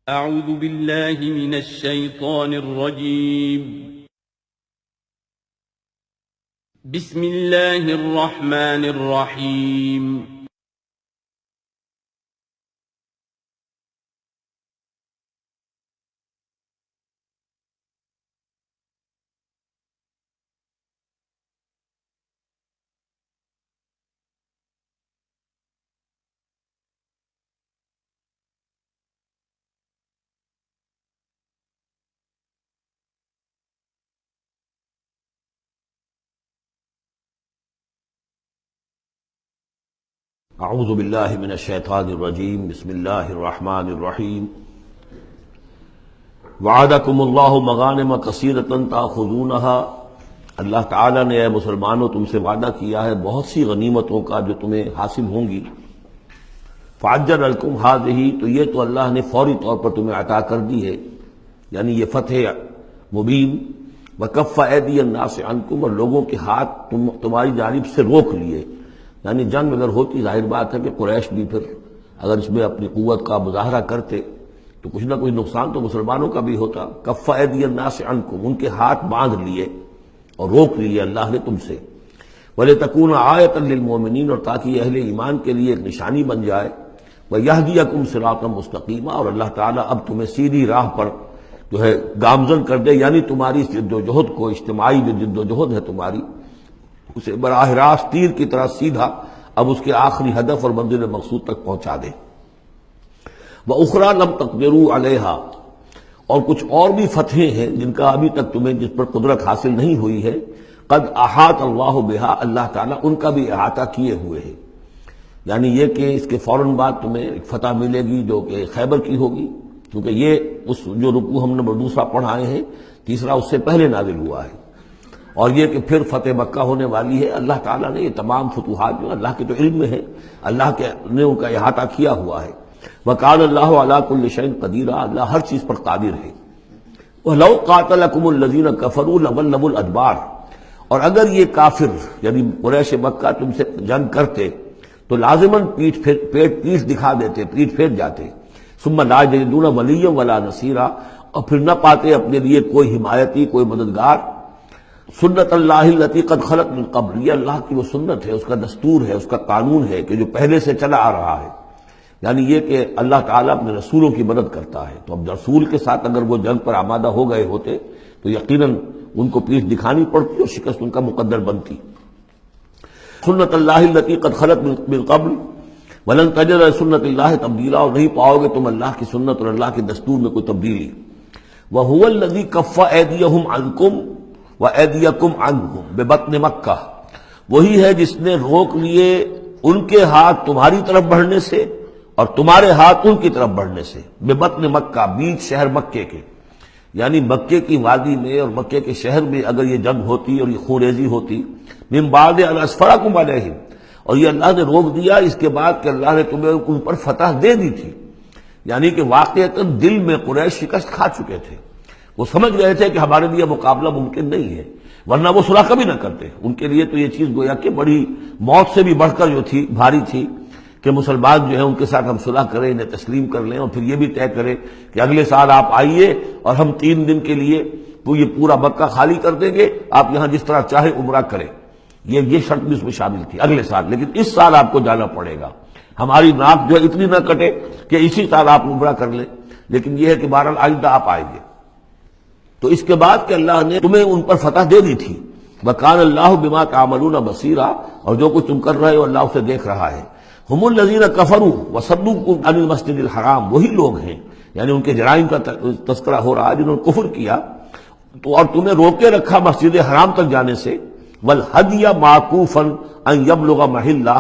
اعوذ باللہ من الشیطان الرجیم بسم اللہ الرحمن الرحیم اعوذ باللہ من الشیطان الرجیم بسم اللہ الرحمن الرحیم وعدکم اللہ مغانم کثیرۃ تاخذونها، اللہ تعالیٰ نے اے مسلمانوں تم سے وعدہ کیا ہے بہت سی غنیمتوں کا جو تمہیں حاصل ہوں گی۔ فعجل لکم ہذہ، تو یہ تو اللہ نے فوری طور پر تمہیں عطا کر دی ہے، یعنی یہ فتح مبین۔ وکف ایدی الناس عنکم، اور لوگوں کے ہاتھ تمہاری جانب سے روک لیے، یعنی جنگ اگر ہوتی ظاہر بات ہے کہ قریش بھی پھر اگر اس میں اپنی قوت کا مظاہرہ کرتے تو کچھ نہ کچھ نقصان تو مسلمانوں کا بھی ہوتا۔ کف ایدی الناس عنکم، ان کے ہاتھ باندھ لیے اور روک لیے اللہ نے تم سے۔ وَلِتَكُونَ آیَةً لِّلْمُؤْمِنِينَ، اور تاکہ یہ اہل ایمان کے لیے ایک نشانی بن جائے۔ وَيَهْدِيَكُمْ صِرَاطًا مُسْتَقِيمًا، اور اللہ تعالیٰ اب تمہیں سیدھی راہ پر جو ہے گامزن کر دے، یعنی تمہاری جد و جہد کو، اجتماعی جو جد و جہد ہے تمہاری، اسے براہ راست تیر کی طرح سیدھا اب اس کے آخری ہدف اور منزل مقصود تک پہنچا دے۔ وَأُخْرَىٰ لَمْ تَقْدِرُوا عَلَيْهَا، اور کچھ اور بھی فتحیں ہیں جن کا ابھی تک تمہیں جس پر قدرت حاصل نہیں ہوئی ہے۔ قد احاط اللہ بہا، اللہ تعالیٰ ان کا بھی احاطہ کیے ہوئے ہے، یعنی یہ کہ اس کے فوراً بعد تمہیں ایک فتح ملے گی جو کہ خیبر کی ہوگی، کیونکہ یہ اس جو رکوع ہم نے دوسرا پڑھائے ہیں، تیسرا اس سے پہلے نازل ہوا ہے، اور یہ کہ پھر فتح مکہ ہونے والی ہے۔ اللہ تعالیٰ نے یہ تمام فتوحات جو اللہ کے تو علم میں ہے، اللہ کے نے ان کا احاطہ کیا ہوا ہے۔ وَقَالَ اللَّهُ عَلَىٰ كُلِّ شَيْءٍ قَدِيرٌ، اللہ ہر چیز پر قادر ہے۔ وَلَوْ قَاتَلَكُمُ الَّذِينَ كَفَرُوا لَوَلَّوُا الْأَدْبَارَ، اور اگر یہ کافر یعنی قریش مکہ تم سے جنگ کرتے تو لازماً پیٹ دکھا دیتے، پیٹ پھیر جاتے۔ ثُمَّ لَا يَجِدُونَ وَلِيًّا وَلَا نَصِيرًا، اور پھر نہ پاتے اپنے لیے کوئی حمایتی، کوئی مددگار۔ سنت اللہ التی قد خلت من قبل، یہ اللہ کی وہ سنت ہے، اس کا دستور ہے، اس کا قانون ہے کہ جو پہلے سے چلا آ رہا ہے، یعنی یہ کہ اللہ تعالیٰ اپنے رسولوں کی مدد کرتا ہے۔ تو اب رسول کے ساتھ اگر وہ جنگ پر آمادہ ہو گئے ہوتے تو یقیناً ان کو پیٹھ دکھانی پڑتی اور شکست ان کا مقدر بنتی۔ سنت اللہ التی قد خلت من قبل ولن تجد لسنت اللہ تبدیلا، اور نہیں پاؤ گے تم اللہ کی سنت اور اللہ کے دستور میں کوئی تبدیلی۔ وَهُوَ الَّذِي كَفَّ أَيْدِيَهُمْ عَنْكُمْ وَأَيْدِيَكُمْ عَنْهُمْ بِبَطْنِ مَكَّةَ، وہی ہے جس نے روک لیے ان کے ہاتھ تمہاری طرف بڑھنے سے اور تمہارے ہاتھ ان کی طرف بڑھنے سے۔ بِبَطْنِ مکہ، بیچ شہر مکے کے، یعنی مکے کی وادی میں اور مکے کے شہر میں اگر یہ جنگ ہوتی اور یہ خونریزی ہوتی، من بعد ان اسفرکم علیہم، اور یہ اللہ نے روک دیا اس کے بعد کہ اللہ نے تمہیں ان پر فتح دے دی تھی، یعنی کہ واقعتاً دل میں قریش شکست کھا چکے تھے، وہ سمجھ گئے تھے کہ ہمارے لیے مقابلہ ممکن نہیں ہے، ورنہ وہ صلح کبھی نہ کرتے۔ ان کے لیے تو یہ چیز گویا کہ بڑی موت سے بھی بڑھ کر جو تھی، بھاری تھی، کہ مسلمان جو ہے ان کے ساتھ ہم صلح کریں، انہیں تسلیم کر لیں، اور پھر یہ بھی طے کریں کہ اگلے سال آپ آئیے اور ہم 3 دن کے لیے تو یہ پورا مکہ خالی کر دیں گے، آپ یہاں جس طرح چاہے عمرہ کریں۔ یہ شرط بھی اس میں شامل تھی اگلے سال، لیکن اس سال آپ کو جانا پڑے گا، ہماری ناک جو ہے اتنی نہ کٹے کہ اسی سال آپ عمرہ کر لیں، لیکن یہ ہے کہ بہرحال آئندہ آپ آئیں گے۔ تو اس کے بعد کہ اللہ نے تمہیں ان پر فتح دے دی تھی۔ وَكَانَ اللَّهُ بِمَا تَعْمَلُونَ بَصِيرًا، اور جو کچھ تم کر رہے ہو اللہ اسے دیکھ رہا ہے۔ هُمُ الَّذِينَ كَفَرُوا وَصَدُّوكُمْ عَنِ الْمَسْجِدِ الْحَرَامِ، وہی لوگ ہیں، یعنی ان کے جرائم کا تذکرہ ہو رہا ہے جنہوں نے کفر کیا تو، اور تمہیں روکے رکھا مسجد حرام تک جانے سے۔ وَالْهَدْيَ مَعْكُوفًا أَن يَبْلُغَ مَحِلَّهُ،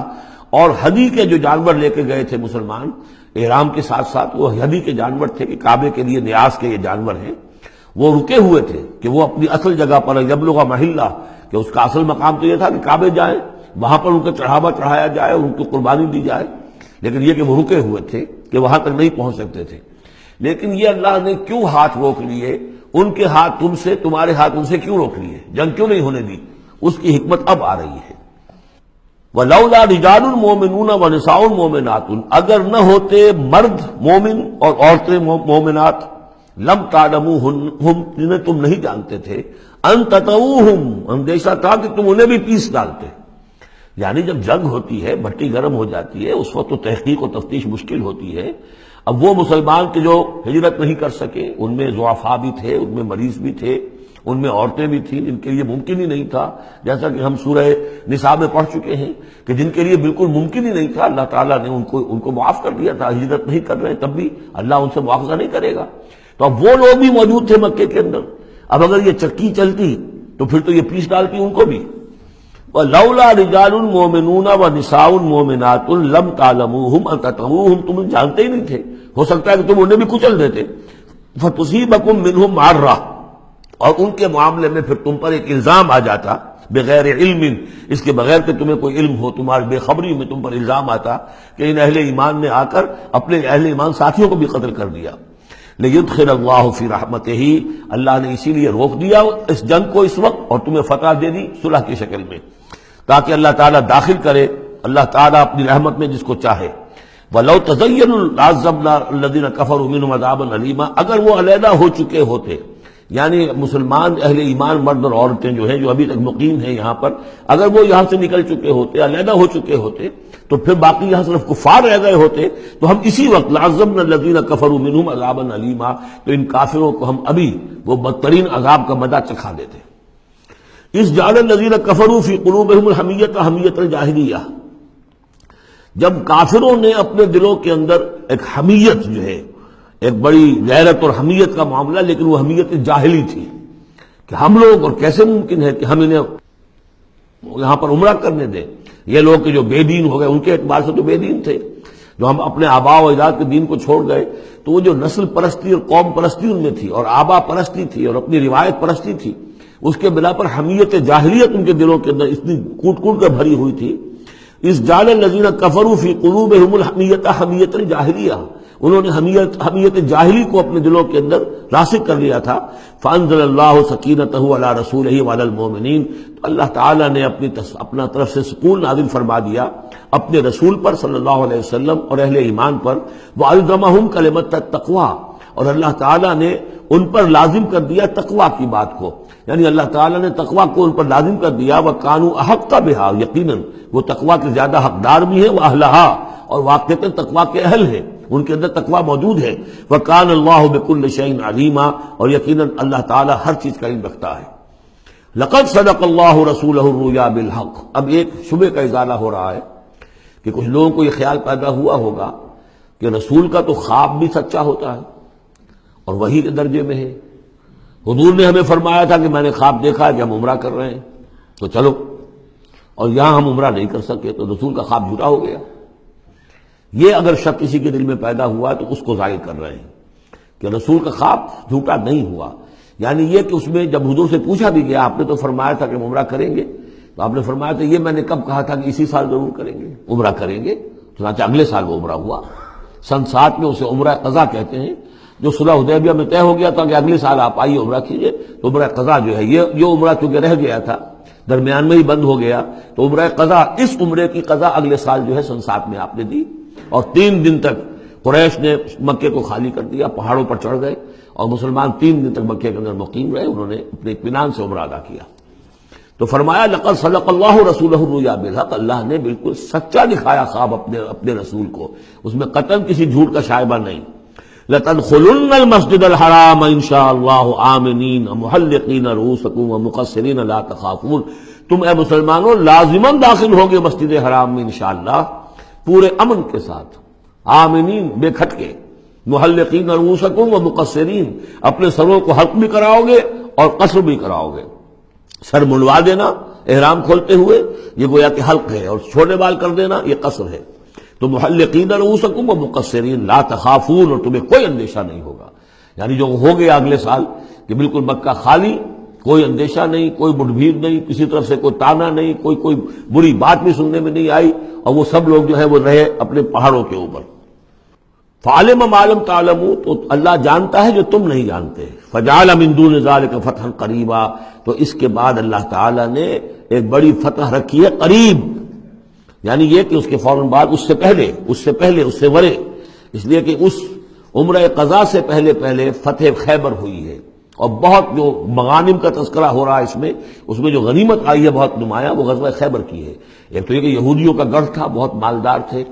اور ہدی کے جو جانور لے کے گئے تھے مسلمان احرام کے ساتھ ساتھ، وہ ہدی کے جانور تھے کہ کعبے کے لیے نیاز کے یہ جانور ہیں، وہ رکے ہوئے تھے کہ وہ اپنی اصل جگہ پر یبلغ محلہ، کہ اس کا اصل مقام تو یہ تھا کہ کعبے جائیں، وہاں پر ان کا چڑھاوا چڑھایا جائے اور ان کو قربانی دی جائے، لیکن یہ کہ وہ رکے ہوئے تھے کہ وہاں تک نہیں پہنچ سکتے تھے۔ لیکن یہ اللہ نے کیوں ہاتھ روک لیے، ان کے ہاتھ تم سے، تمہارے ہاتھ ان سے کیوں روک لیے، جنگ کیوں نہیں ہونے دی، اس کی حکمت اب آ رہی ہے۔ وَلَوْلَا رِجَالٌ مُؤْمِنُونَ وَنِسَاءٌ مُؤْمِنَاتٌ، اگر نہ ہوتے مرد مومن اور عورتیں مومنات، لم تعلموہم، جنہیں تم نہیں جانتے تھے، ان تطؤوہم، اندیشہ تھا کہ تم انہیں بھی پیس ڈالتے. یعنی جب جنگ ہوتی ہے، بھٹی گرم ہو جاتی ہے، اس وقت تو تحقیق و تفتیش مشکل ہوتی ہے. اب وہ مسلمان کے جو ہجرت نہیں کر سکے، ان میں ضعفاء بھی تھے، ان میں مریض بھی تھے، ان میں عورتیں بھی تھیں جن کے لیے ممکن ہی نہیں تھا، جیسا کہ ہم سورہ نساء میں پڑھ چکے ہیں کہ جن کے لیے بالکل ممکن ہی نہیں تھا، اللہ تعالیٰ نے ان کو معاف کر دیا تھا. ہجرت نہیں کر رہے تب بھی اللہ ان سے مواخذہ نہیں کرے گا. تو اب وہ لوگ بھی موجود تھے مکے کے اندر. اب اگر یہ چکی چلتی تو پھر تو یہ پیس ڈالتی ان کو بھی. وَلَوْلَا رِجَالٌ مُؤْمِنُونَ وَنِسَاءٌ مُؤْمِنَاتٌ لَمْ تَعْلَمُوهُمْ أَن تَطْئُوهُمْ، تم جانتے ہی نہیں تھے، ہو سکتا ہے کہ تم انہیں بھی کچل دیتے. فَتُصِيبَكُم مِّنْهُمْ مَعَرَّةٌ، اور ان کے معاملے میں پھر تم پر ایک الزام آ جاتا، بغیر علم، اس کے بغیر کہ تمہیں کوئی علم ہو، تمہاری بے خبری میں تم پر الزام آتا کہ ان اہل ایمان نے آ کر اپنے اہل ایمان ساتھیوں کو بھی قتل کر دیا. لِيُدْخِلَ اللَّهُ فِي رَحْمَتِهِ، اللہ نے اسی لیے روک دیا اس جنگ کو اس وقت اور تمہیں فتح دے دی صلح کی شکل میں، تاکہ اللہ تعالیٰ داخل کرے اللہ تعالیٰ اپنی رحمت میں جس کو چاہے. وَلَوْ تَزَيَّنُوا لَعَذَّبْنَا الَّذِينَ كَفَرُوا مِنْهُمْ عَذَابًا أَلِيمًا، اگر وہ علیحدہ ہو چکے ہوتے، یعنی مسلمان اہل ایمان مرد اور عورتیں جو ہیں جو ابھی تک مقیم ہیں یہاں پر، اگر وہ یہاں سے نکل چکے ہوتے، علیحدہ ہو چکے ہوتے، تو پھر باقی یہاں صرف کفار رہ گئے ہوتے، تو ہم اسی وقت لَعَذَّبْنَا الَّذِينَ كَفَرُوا مِنْهُمْ عَذَابًا أَلِيمًا، تو ان کافروں کو ہم ابھی وہ بدترین عذاب کا مزہ چکھا دیتے. اس جعل الذین کفروا فی قلوبہم الحمیۃ حمیۃ الجاہلیہ، جب کافروں نے اپنے دلوں کے اندر ایک حمیت جو ہے، ایک بڑی غیرت اور حمیت کا معاملہ، لیکن وہ حمیت جاہلی تھی کہ ہم لوگ، اور کیسے ممکن ہے کہ ہم انہیں یہاں پر عمرہ کرنے دیں. یہ لوگ کہ جو بے دین ہو گئے، ان کے اعتبار سے تو بے دین تھے، جو ہم اپنے آبا و اجداد کے دین کو چھوڑ گئے، تو وہ جو نسل پرستی اور قوم پرستی ان میں تھی، اور آبا پرستی تھی، اور اپنی روایت پرستی تھی، اس کے بنا پر حمیت جاہلیت ان کے دلوں کے اندر اتنی کوٹ کوٹ کر بھری ہوئی تھی. اس جعل الذین کفروا فی قلوبہم الحمیۃ حمیۃ الجاہلیہ، انہوں نے حمیت جاہلی کو اپنے دلوں کے اندر راسخ کر لیا تھا. فانزل اللہ سکینتہ علی رسولہ وعلی المؤمنین، تو اللہ تعالیٰ نے اپنا طرف سے سکون نازل فرما دیا اپنے رسول پر صلی اللہ علیہ وسلم اور اہل ایمان پر. وَأَلْزَمَهُمْ كَلِمَةَ التَّقْوَىٰ، اور اللہ تعالیٰ نے ان پر لازم کر دیا تقویٰ کی بات کو، یعنی اللہ تعالیٰ نے تقویٰ کو ان پر لازم کر دیا. وَكَانُوا أَحَقَّ بِهَا، یقیناً وہ تقویٰ کے زیادہ حقدار بھی ہیں، وَأَهْلَهَا، اور واقعتاً تقویٰ کے اہل ہیں، ان کے اندر تقویٰ موجود ہے. وَكَانَ اللَّهُ بِكُلِّ شَيْءٍ عَلِيمًا، اور یقیناً اللہ تعالیٰ ہر چیز کا علم رکھتا ہے. لَقَدْ صَدَقَ اللَّهُ رَسُولَهُ الرُّؤْيَا بِالْحَقِّ، اب ایک شبہ کا ازالہ ہو رہا ہے کہ کچھ لوگوں کو یہ خیال پیدا ہوا ہوگا کہ رسول کا تو خواب بھی سچا ہوتا ہے اور وحی کے درجے میں ہے. حضور نے ہمیں فرمایا تھا کہ میں نے خواب دیکھا کہ ہم عمرہ کر رہے ہیں تو چلو، اور یہاں ہم عمرہ نہیں کر سکے تو رسول کا خواب جھوٹا ہو گیا. یہ اگر شک کسی کے دل میں پیدا ہوا تو اس کو ظاہر کر رہے ہیں کہ رسول کا خواب جھوٹا نہیں ہوا. یعنی یہ کہ اس میں جب حضور سے پوچھا بھی گیا، آپ نے تو فرمایا تھا کہ ہم عمرہ کریں گے، تو آپ نے فرمایا تھا یہ میں نے کب کہا تھا کہ اسی سال ضرور کریں گے، عمرہ کریں گے. چنانچہ اگلے سال وہ عمرہ ہوا. سن 7 میں اسے عمرہ قضا کہتے ہیں، جو صلح حدیبیہ میں طے ہو گیا تھا کہ اگلے سال آپ آئیے عمرہ کیجئے. تو عمرہ قضا جو ہے، یہ عمرہ چونکہ رہ گیا تھا، درمیان میں ہی بند ہو گیا، تو عمرہ قضا، اس عمرے کی قضا اگلے سال جو ہے سن 7 میں آپ نے دی. اور 3 دن تک قریش نے مکے کو خالی کر دیا، پہاڑوں پر چڑھ گئے، اور مسلمان 3 دن تک مکے کے اندر مقیم رہے. انہوں نے اپنے اطمینان سے عمرہ ادا کیا. تو فرمایا لقد صدق اللہ رسولہ الرؤیا بالحق، اللہ نے بالکل سچا دکھایا خواب اپنے رسول کو، اس میں قطعاً کسی جھوٹ کا شائبہ نہیں. لَتَدْخُلُنَّ الْمَسْجِدَ الْحَرَامَ إِنْ شَاءَ اللَّهُ آمِنِينَ مُحَلِّقِينَ رُؤُوسَكُمْ وَمُقَصِّرِينَ لَا تَخَافُونَ، تم اے مسلمانوں لازماً داخل ہوگے مسجد حرام میں انشاءاللہ پورے امن کے ساتھ، آمنین بے کھٹکے، محلقین رؤوسکم ومقصرین، اپنے سروں کو حلق بھی کراؤ گے اور قصر بھی کراؤ گے. سر منڈوا دینا احرام کھولتے ہوئے یہ گویا کہ حلق ہے، اور چھوٹے بال کر دینا یہ قصر ہے. تو محلقین رؤوسکم ومقصرین لا تخافون، اور تمہیں کوئی اندیشہ نہیں ہوگا. یعنی جو ہو گیا اگلے سال کہ بالکل مکہ خالی، کوئی اندیشہ نہیں، کوئی مٹ بھیڑ نہیں، کسی طرف سے کوئی تانا نہیں، کوئی بری بات بھی سننے میں نہیں آئی، اور وہ سب لوگ جو ہے وہ رہے اپنے پہاڑوں کے اوپر. فعلم ما لم تعلموا، تو اللہ جانتا ہے جو تم نہیں جانتے. فجعل من دون ذلك فتحا قریبا، تو اس کے بعد اللہ تعالی نے ایک بڑی فتح رکھی ہے قریب. یعنی یہ کہ اس کے فوراً بعد اس سے ورے، اس لیے کہ اس عمرہ قضا سے پہلے فتح خیبر ہوئی ہے، اور بہت جو مغانم کا تذکرہ ہو رہا ہے اس میں جو غنیمت آئی ہے بہت نمایاں، وہ غزوہ خیبر کی ہے۔ ایک تو یہ کہ یہودیوں کا گڑھ تھا، بہت مالدار تھے،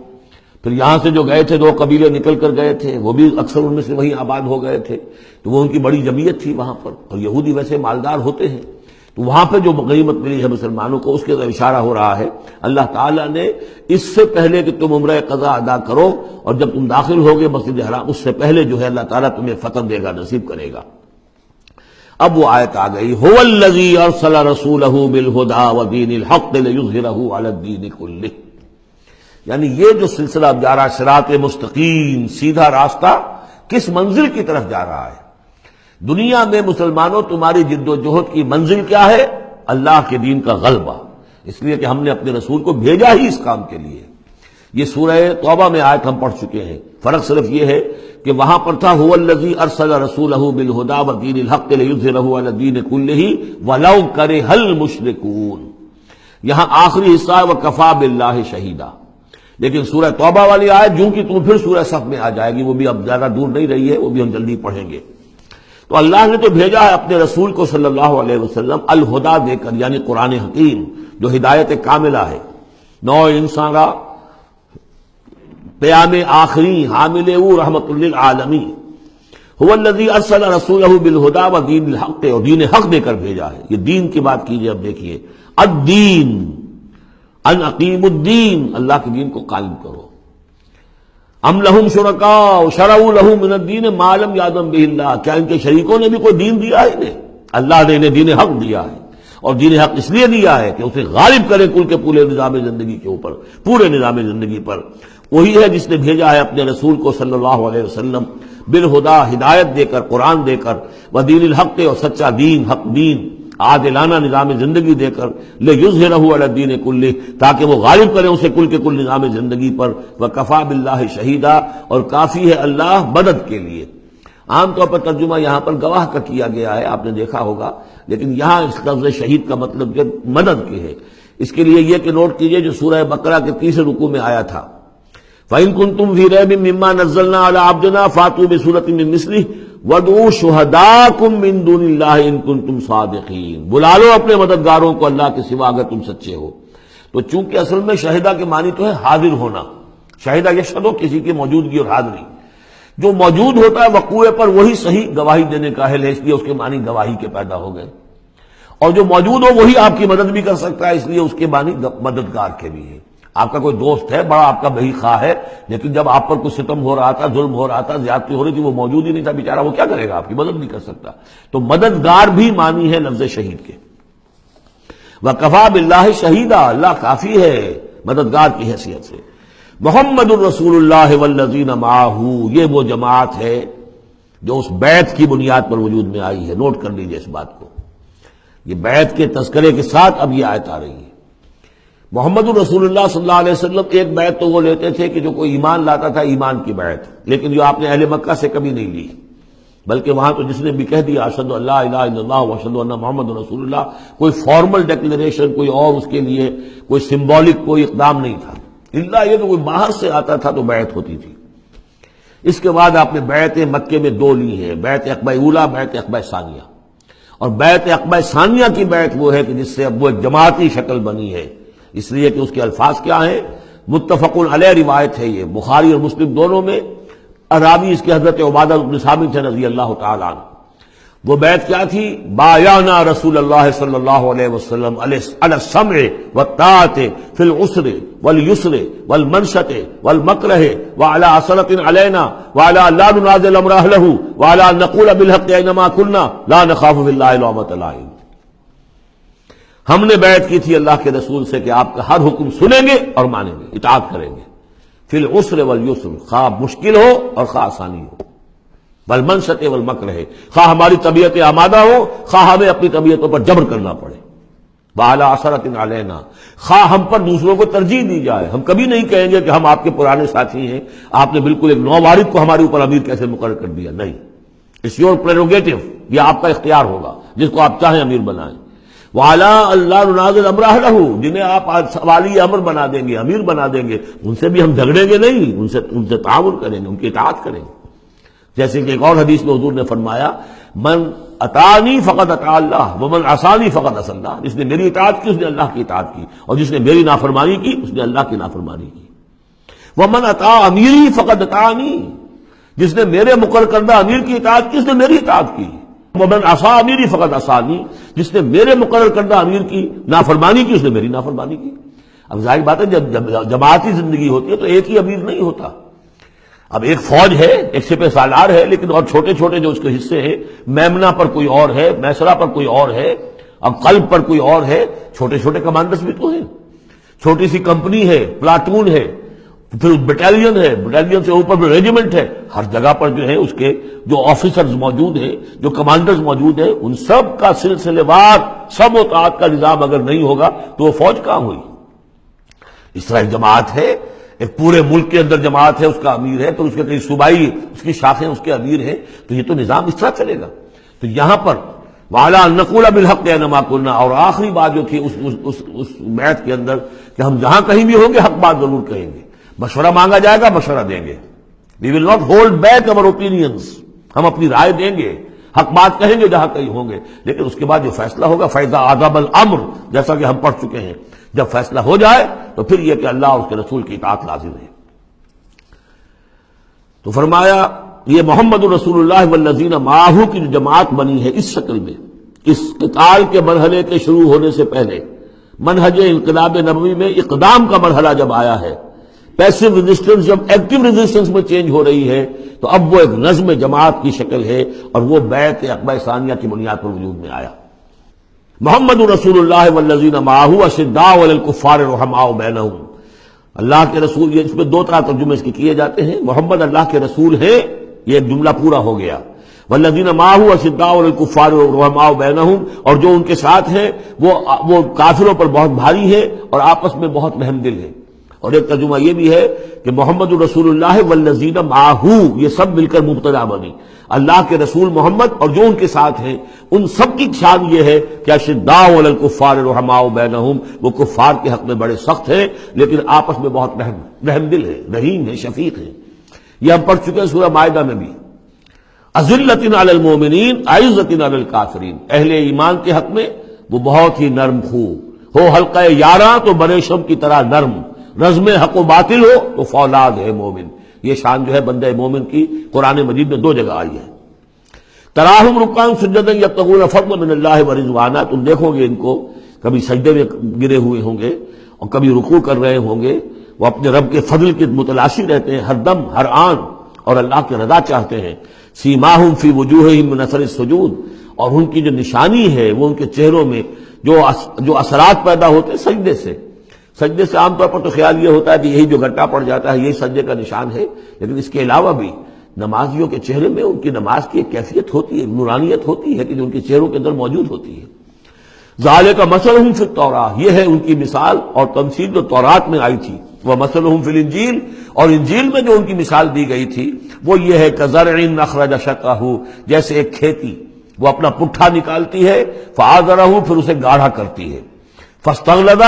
پھر یہاں سے جو گئے تھے 2 قبیلے نکل کر گئے تھے، وہ بھی اکثر ان میں سے وہیں آباد ہو گئے تھے، تو وہ ان کی بڑی جمعیت تھی وہاں پر، اور یہودی ویسے مالدار ہوتے ہیں، تو وہاں پہ جو غنیمت ملی ہے مسلمانوں کو، اس کے طرف اشارہ ہو رہا ہے۔ اللہ تعالیٰ نے اس سے پہلے کہ تم عمرہ قضا ادا کرو، اور جب تم داخل ہوگے مسجد حرام، اس سے پہلے جو ہے اللہ تعالیٰ تمہیں فتح دے گا، نصیب کرے گا۔ اب وہ آیت آ گئی، هو الذی ارسل رسولہ بالہدی ودین الحق لیظہرہ علی الدین کلہ، یعنی یہ جو سلسلہ اب جا رہا ہے، صراط مستقیم، سیدھا راستہ، کس منزل کی طرف جا رہا ہے؟ دنیا میں مسلمانوں تمہاری جد و جہد کی منزل کیا ہے؟ اللہ کے دین کا غلبہ، اس لیے کہ ہم نے اپنے رسول کو بھیجا ہی اس کام کے لیے۔ یہ سورہ توبہ میں آیت ہم پڑھ چکے ہیں، فرق صرف یہ ہے کہ وہاں پر تھا هو الذی ارسل رسولہ بالہدی ودین الحق لیظہرہ علی الدین کلہ ولو کرہ المشرکون، یہاں آخری حصہ ہے وکفی باللہ شہیدا۔ لیکن سورہ توبہ والی آیت جو کہ تم پھر سورہ صف میں آ جائے گی، وہ بھی اب زیادہ دور نہیں رہی ہے، وہ بھی ہم جلدی پڑھیں گے۔ تو اللہ نے تو بھیجا ہے اپنے رسول کو صلی اللہ علیہ وسلم الہدا دے کر، یعنی قرآن حکیم جو ہدایت کاملہ ہے، نو انسان را قیام آخری حامل او رحمت للعالمین، هو الذی ارسل رسولہ بالہدی ودین الحق، اور دین حق دے کر بھیجا ہے۔ یہ دین کی بات کیجئے، اب دیکھیے، الدین ان اقیم الدین، اللہ کے دین کو قائم کرو۔ ام لہم شرکاء شرعوا لہم من الدین ما لم یأذن بہ اللہ، کیا ان کے شریکوں نے بھی کوئی دین دیا ہے انہیں؟ اللہ نے انہیں دین حق دیا ہے، اور دین حق اس لیے دیا ہے کہ اسے غالب کرے کل کے پورے نظام زندگی کے اوپر، پورے نظام زندگی پر۔ وہی ہے جس نے بھیجا ہے اپنے رسول کو صلی اللہ علیہ وسلم بالہدا، ہدایت دے کر، قرآن دے کر، ودین الحق، اور سچا دین، حق دین، عادلانہ نظام زندگی دے کر، لیظہرہ علی الدین کلہ، تاکہ وہ غالب کرے اسے کل کے کل نظام زندگی پر، وکفی باللہ شہیدا، اور کافی ہے اللہ مدد کے لیے۔ عام طور پر ترجمہ یہاں پر گواہ کا کیا گیا ہے، آپ نے دیکھا ہوگا، لیکن یہاں اس لفظ شہید کا مطلب جو مدد کے ہے۔ اس کے لیے یہ کہ نوٹ کیجئے جو سورہ بقرہ کے 30 رکوع میں آیا تھا، فَإِن كُنتُمْ فِي رَيْبٍ مِّمَّا نَزَّلْنَا عَلَىٰ عَبْدِنَا فَأْتُوا بِسُورَةٍ مِّن مِّثْلِهِ وَادْعُوا شُهَدَاءَكُم مِّن دُونِ اللَّهِ إِن كُنتُمْ صَادِقِينَ، بلا لو اپنے مددگاروں کو اللہ کے سوا اگر تم سچے ہو۔ تو چونکہ اصل میں شہیدہ کے معنی تو ہے حاضر ہونا، شہیدہ یشہد، کسی کی موجودگی اور حاضری، جو موجود ہوتا ہے وقوع پر وہی صحیح گواہی دینے کا اہل ہے، اس لیے اس کے معنی گواہی کے پیدا ہو گئے، اور جو موجود ہو وہی آپ کی مدد بھی کر سکتا ہے، اس لیے اس کے معنی مددگار کے بھی ہے۔ آپ کا کوئی دوست ہے، بڑا آپ کا بہی خواہ ہے، لیکن جب آپ پر کچھ ستم ہو رہا تھا، ظلم ہو رہا تھا، زیادتی ہو رہی تھی، وہ موجود ہی نہیں تھا بیچارہ، وہ کیا کرے گا؟ آپ کی مدد نہیں کر سکتا۔ تو مددگار بھی معنی ہے لفظ شہید کے۔ وَكَفَى بِاللَّهِ شَهِيدًا، اللہ کافی ہے مددگار کی حیثیت سے۔ محمد الرسول اللہ والذین معہ، یہ وہ جماعت ہے جو اس بیعت کی بنیاد پر وجود میں آئی ہے۔ نوٹ کر لیجیے اس بات کو، یہ بیعت کے تذکرے کے ساتھ اب یہ آیت آ رہی ہے۔ محمد الرسول اللہ صلی اللہ علیہ وسلم ایک بیعت تو وہ لیتے تھے کہ جو کوئی ایمان لاتا تھا، ایمان کی بیعت، لیکن جو آپ نے اہل مکہ سے کبھی نہیں لی، بلکہ وہاں تو جس نے بھی کہہ دیا اشہد ان لا الہ الا اللہ واشہد ان محمد رسول اللہ، کوئی فارمل ڈیکلیریشن، کوئی اور اس کے لیے کوئی سمبولک کوئی اقدام نہیں تھا، الا یہ کہ کوئی باہر سے آتا تھا تو بیعت ہوتی تھی۔ اس کے بعد آپ نے بیعت مکے میں 2 لی ہیں، بیعت عقبہ اولیٰ، بیعت عقبہ ثانیہ۔ اور بیعت عقبہ ثانیہ کی بیعت وہ ہے کہ جس سے اب وہ ایک جماعتی شکل بنی ہے، اس لیے کہ اس کے الفاظ کیا ہیں، متفق علیہ روایت ہے، یہ بخاری اور مسلم دونوں میں، راوی اس کے حضرت عبادہ بن ثابت رضی اللہ تعالیٰ عنہ۔ وہ بیعت کیا تھی؟ بایعنا رسول اللہ صلی اللہ علیہ وسلم علی السمع والطاعۃ فی العسر والیسر والمنشط والمکرہ وعلی اثرۃ علینا وعلی لا ننازع امر اہلہ وعلی ان نقول بالحق اینما کنا لا نخاف فی اللہ لومۃ لائم۔ ہم نے بیعت کی تھی اللہ کے رسول سے کہ آپ کا ہر حکم سنیں گے اور مانیں گے، اطاعت کریں گے، فی العسر والیسر، خواہ مشکل ہو اور خواہ آسانی ہو، والمنشط والمکرہ، خواہ ہماری طبیعت آمادہ ہو، خواہ ہمیں اپنی طبیعتوں پر جبر کرنا پڑے، وعلی اثرۃ علینا، خواہ ہم پر دوسروں کو ترجیح دی جائے۔ ہم کبھی نہیں کہیں گے کہ ہم آپ کے پرانے ساتھی ہیں، آپ نے بالکل ایک نووارد کو ہمارے اوپر امیر کیسے مقرر کر دیا، نہیں، اٹس یور پریروگیٹو، یہ آپ کا اختیار ہوگا، جس کو آپ چاہیں امیر بنائیں۔ وَعَلَىٰ أَلَّا نُنَازِلَ أَمْرَ أَهْلَهُ، جنہیں آپ والی امر بنا دیں گے، امیر بنا دیں گے، ان سے بھی ہم جھگڑیں گے نہیں، ان سے تعاون کریں گے، ان کی اطاعت کریں گے. جیسے کہ ایک اور حدیث میں حضور نے فرمایا من اطاعنی فقد اطاع اللہ ومن عصانی فقد عصى اللہ، جس نے میری اطاعت کی اس نے اللہ کی اطاعت کی، اور جس نے میری نافرمانی کی اس نے اللہ کی نافرمانی کی. ومن اطاع امیری فقد اطاعنی، جس نے میرے مقرر کردہ امیر کی اطاعت کی اس نے میری اطاعت کی. ومن عصى امیری فقد عصانی، جس نے میرے مقرر کردہ امیر کی نافرمانی کی اس نے میری نافرمانی کی. اب ظاہر بات ہے جب جماعتی زندگی ہوتی ہے تو ایک ہی امیر نہیں ہوتا. اب ایک فوج ہے، ایک سپہ سالار ہے، لیکن اور چھوٹے چھوٹے جو اس کے حصے ہیں، میمنہ پر کوئی اور ہے، میسرہ پر کوئی اور ہے، اب قلب پر کوئی اور ہے، چھوٹے چھوٹے کمانڈرز بھی تو ہیں. چھوٹی سی کمپنی ہے، پلاٹون ہے، پھر بٹالین ہے، بٹالین سے اوپر پھر ریجیمنٹ ہے. ہر جگہ پر جو ہے اس کے جو آفیسرز موجود ہیں، جو کمانڈرز موجود ہیں، ان سب کا سلسلے وار سب اطاعت کا نظام اگر نہیں ہوگا تو وہ فوج کہاں ہوئی. اس طرح ایک جماعت ہے، ایک پورے ملک کے اندر جماعت ہے، اس کا امیر ہے، تو اس کے کئی صوبائی اس کی شاخیں اس کے امیر ہیں، تو یہ تو نظام اس طرح چلے گا. تو یہاں پر وَعَلَىٰ أَن نَّقُولَ بِالْحَقِّ أَيْنَمَا كُنَّا، اور آخری بات جو تھی اس بیعت کے اندر کہ ہم جہاں کہیں بھی ہوں گے حق بات ضرور کہیں گے. مشورہ مانگا جائے گا مشورہ دیں گے. We will not hold back our opinions، ہم اپنی رائے دیں گے، حق بات کہیں گے جہاں کہیں ہوں گے. لیکن اس کے بعد جو فیصلہ ہوگا فَإِذَا عَزَمَ الْأَمْرُ، جیسا کہ ہم پڑھ چکے ہیں، جب فیصلہ ہو جائے تو پھر یہ کہ اللہ اور اس کے رسول کی اطاعت لازم ہے. تو فرمایا یہ محمد رسول اللہ والذین معہ کی جو جماعت بنی ہے اس شکل میں، اس قتال کے مرحلے کے شروع ہونے سے پہلے، منہج انقلاب نبوی میں اقدام کا مرحلہ جب آیا ہے، پیسو ریزسٹنس جب ایکٹیو ریزسٹنس میں چینج ہو رہی ہے، تو اب وہ ایک نظم جماعت کی شکل ہے، اور وہ بیعت عقبہ ثانیہ کی بنیاد پر وجود میں آیا. محمد رسول اللہ والذین معہ اشداء علی الکفار رحماء بینہم. اللہ کے رسول، یہ اس میں دو طرح ترجمے اس کے کیے جاتے ہیں. محمد اللہ کے رسول ہیں، یہ ایک جملہ پورا ہو گیا. والذین معہ اشداء علی الکفار رحماء بینہم، اور جو ان کے ساتھ ہیں وہ کافروں پر بہت بھاری ہے اور آپس میں بہت رحم دل ہے. اور ایک ترجمہ یہ بھی ہے کہ محمد رسول اللہ والذین معہ، یہ سب مل کر مبتدا بنی. اللہ کے رسول محمد اور جو ان کے ساتھ ہیں ان سب کی شان یہ ہے کہ اشداء علی الکفار رحماء بینہم، وہ کفار کے حق میں بڑے سخت ہیں لیکن آپس میں بہت رحم دل ہے، رحیم ہے، شفیق ہے. یہ ہم پڑھ چکے ہیں سورہ مائدہ میں بھی. اذلۃ علی المؤمنین اعزۃ علی الکافرین، اہل ایمان کے حق میں وہ بہت ہی نرم خو ہو، حلقہ یاراں تو بریشم کی طرح نرم، رزم حق و باطل ہو تو فولاد ہے مومن. یہ شان جو ہے بندہ مومن کی قرآن مجید میں دو جگہ آئی ہے. تراہم رکعا سجدا یبتغون فضلا من اللہ ورضوانا، تم دیکھو گے ان کو کبھی سجدے میں گرے ہوئے ہوں گے اور کبھی رکوع کر رہے ہوں گے، وہ اپنے رب کے فضل کے متلاشی رہتے ہیں ہر دم ہر آن، اور اللہ کی رضا چاہتے ہیں. سیماہم فی وجوہہم من اثر السجود، اور ان کی جو نشانی ہے وہ ان کے چہروں میں جو اثرات پیدا ہوتے ہیں سجدے سے. سجدے سے عام طور پر تو خیال یہ ہوتا ہے کہ یہی جو گھٹا پڑ جاتا ہے یہی سجدے کا نشان ہے، لیکن اس کے علاوہ بھی نمازیوں کے چہرے میں ان کی نماز کی ایک کیفیت ہوتی ہے، نورانیت ہوتی ہے کہ جو ان کے چہروں کے اندر موجود ہوتی ہے. ذالک مثلہم فی التوراۃ، یہ ہے ان کی مثال اور تمثیل جو تورات میں آئی تھی. ومثلہم فی الانجیل، اور انجیل میں جو ان کی مثال دی گئی تھی وہ یہ ہے کزرع اخرج شطأہ، جیسے ایک کھیتی وہ اپنا پٹھا نکالتی ہے، فآزرہ، پھر اسے گاڑھا کرتی ہے، فاستغلظ،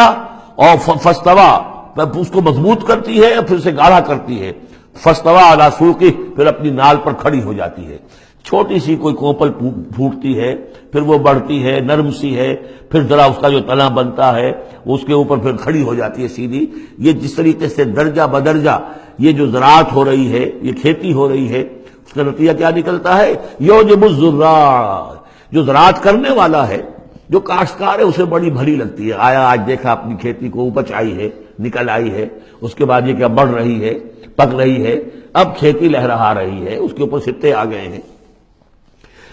اور فاستوى، اس کو مضبوط کرتی ہے اور پھر اسے گاڑھا کرتی ہے، فاستوى علی سوقہ، پھر اپنی نال پر کھڑی ہو جاتی ہے. چھوٹی سی کوئی کوپل پھوٹتی ہے، پھر وہ بڑھتی ہے، نرم سی ہے، پھر ذرا اس کا جو تنا بنتا ہے اس کے اوپر پھر کھڑی ہو جاتی ہے سیدھی. یہ جس طریقے سے درجہ بدرجہ یہ جو زراعت ہو رہی ہے، یہ کھیتی ہو رہی ہے، اس کا نتیجہ کیا نکلتا ہے؟ یعجب الزراع، جو زراعت کرنے والا ہے، جو کاشتکار ہے اسے بڑی بھلی لگتی ہے. آیا آج دیکھا اپنی کھیتی کو اپج آئی ہے، نکل آئی ہے، اس کے بعد یہ کیا بڑھ رہی ہے، پک رہی ہے، اب کھیتی لہرا رہی ہے، اس کے اوپر سٹے آ گئے ہیں.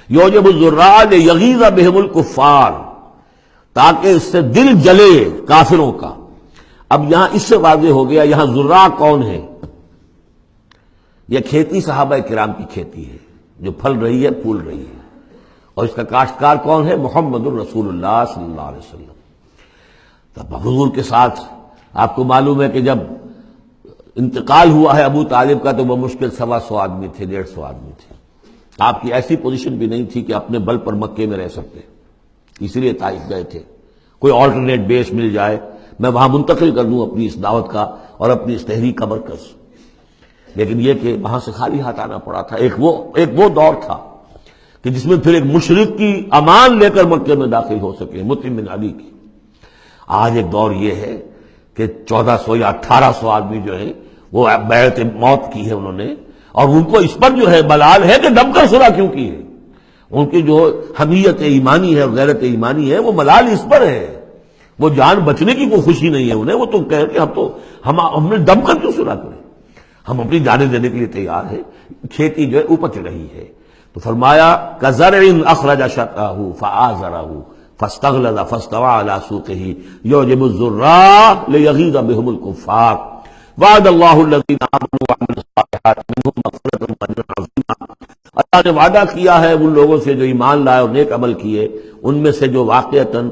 یعجب الزراع لیغیظ بہم الکفار، تاکہ اس سے دل جلے کافروں کا. اب یہاں اس سے واضح ہو گیا یہاں زراع کون ہے. یہ کھیتی صحابہ کرام کی کھیتی ہے جو پھل رہی ہے، پھول رہی ہے، اور اس کا کاشتکار کون ہے؟ محمد الرسول اللہ صلی اللہ علیہ وسلم. تب حضور کے ساتھ آپ کو معلوم ہے کہ جب انتقال ہوا ہے ابو طالب کا تو وہ مشکل 125 آدمی تھے، 150 آدمی تھے. آپ کی ایسی پوزیشن بھی نہیں تھی کہ اپنے بل پر مکے میں رہ سکتے، اس لیے طائف گئے تھے. کوئی آلٹرنیٹ بیس مل جائے، میں وہاں منتقل کر دوں اپنی اس دعوت کا اور اپنی اس تحریک کا مرکز. لیکن یہ کہ وہاں سے خالی ہاتھ آنا پڑا تھا. ایک وہ دور تھا کہ جس میں پھر ایک مشرک کی امان لے کر مکے میں داخل ہو سکے، مطعم بن عدی کی. آج ایک دور یہ ہے کہ 1400 یا 1800 آدمی جو ہے وہ بیعت موت کی ہے انہوں نے، اور ان کو اس پر جو ہے ملال ہے کہ دم کر صلح کیوں کی ہے. ان کی جو حمیت ایمانی ہے اور غیرت ایمانی ہے وہ ملال اس پر ہے. وہ جان بچنے کی کوئی خوشی نہیں ہے انہیں. وہ تو کہہ کہ ہم نے دم کر کیوں صلح کریں، ہم اپنی جانیں دینے کے لیے تیار ہیں. کھیتی جو ہے اوپر چل رہی ہے. تو فرمایا کزرع اخرج شطأہ فآزرہ فاستغلظ فاستوى على سوقه يعجب الزراع ليغيظ بهم الكفار وعد الله الذين آمنوا وعملوا الصالحات منهم مغفرة وأجرا عظيما. اللہ نے وعدہ کیا ہے ان لوگوں سے جو ایمان لائے اور نیک عمل کیے، ان میں سے جو واقعتاً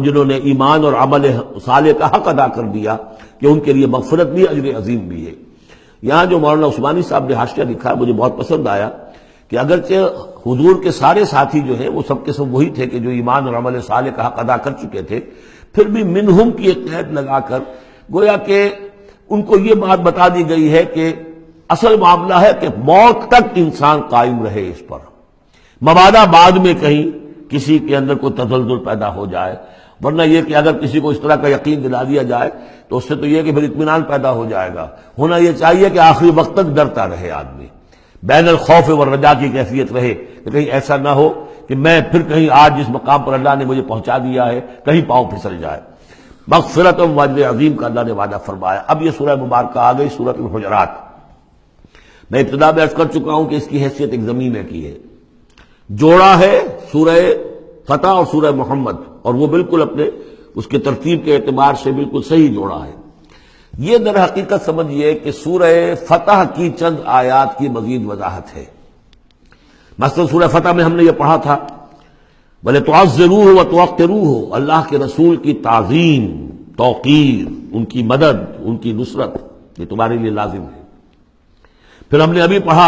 جنہوں نے ایمان اور عمل صالح کا حق ادا کر دیا کہ ان کے لیے مغفرت بھی، اجر عظیم بھی ہے. یہاں جو مولانا عثمانی صاحب نے حاشیہ لکھا مجھے بہت پسند آیا کہ اگرچہ حضور کے سارے ساتھی جو ہیں وہ سب کے سب وہی تھے کہ جو ایمان اور عمل صالح کا حق ادا کر چکے تھے، پھر بھی منہم کی ایک قید لگا کر گویا کہ ان کو یہ بات بتا دی گئی ہے کہ اصل معاملہ ہے کہ موت تک انسان قائم رہے اس پر، مبادا بعد میں کہیں کسی کے اندر کوئی تزلزل پیدا ہو جائے. ورنہ یہ کہ اگر کسی کو اس طرح کا یقین دلا دیا جائے تو اس سے تو یہ کہ پھر اطمینان پیدا ہو جائے گا. ہونا یہ چاہیے کہ آخری وقت تک ڈرتا رہے آدمی، بین الخوف والرجا کی کیفیت رہے کہ کہیں ایسا نہ ہو کہ میں پھر کہیں آج جس مقام پر اللہ نے مجھے پہنچا دیا ہے کہیں پاؤں پھسل جائے. مغفرت و اجر عظیم کا اللہ نے وعدہ فرمایا. اب یہ سورہ مبارکہ آ گئی، سورۃ الحجرات. میں ابتدا میں عرض کر چکا ہوں کہ اس کی حیثیت ایک ضمیمے کی ہے. جوڑا ہے سورہ فتح اور سورہ محمد، اور وہ بالکل اپنے اس کے ترتیب کے اعتبار سے بالکل صحیح جوڑا ہے. یہ در حقیقت سمجھیے کہ سورہ فتح کی چند آیات کی مزید وضاحت ہے. مثلا سورہ فتح میں ہم نے یہ پڑھا تھا وَلِتُعَزِّرُوهُ وَتُوَقِّرُوهُ، اللہ کے رسول کی تعظیم، توقیر، ان کی مدد، ان کی نصرت یہ تمہارے لیے لازم ہے. پھر ہم نے ابھی پڑھا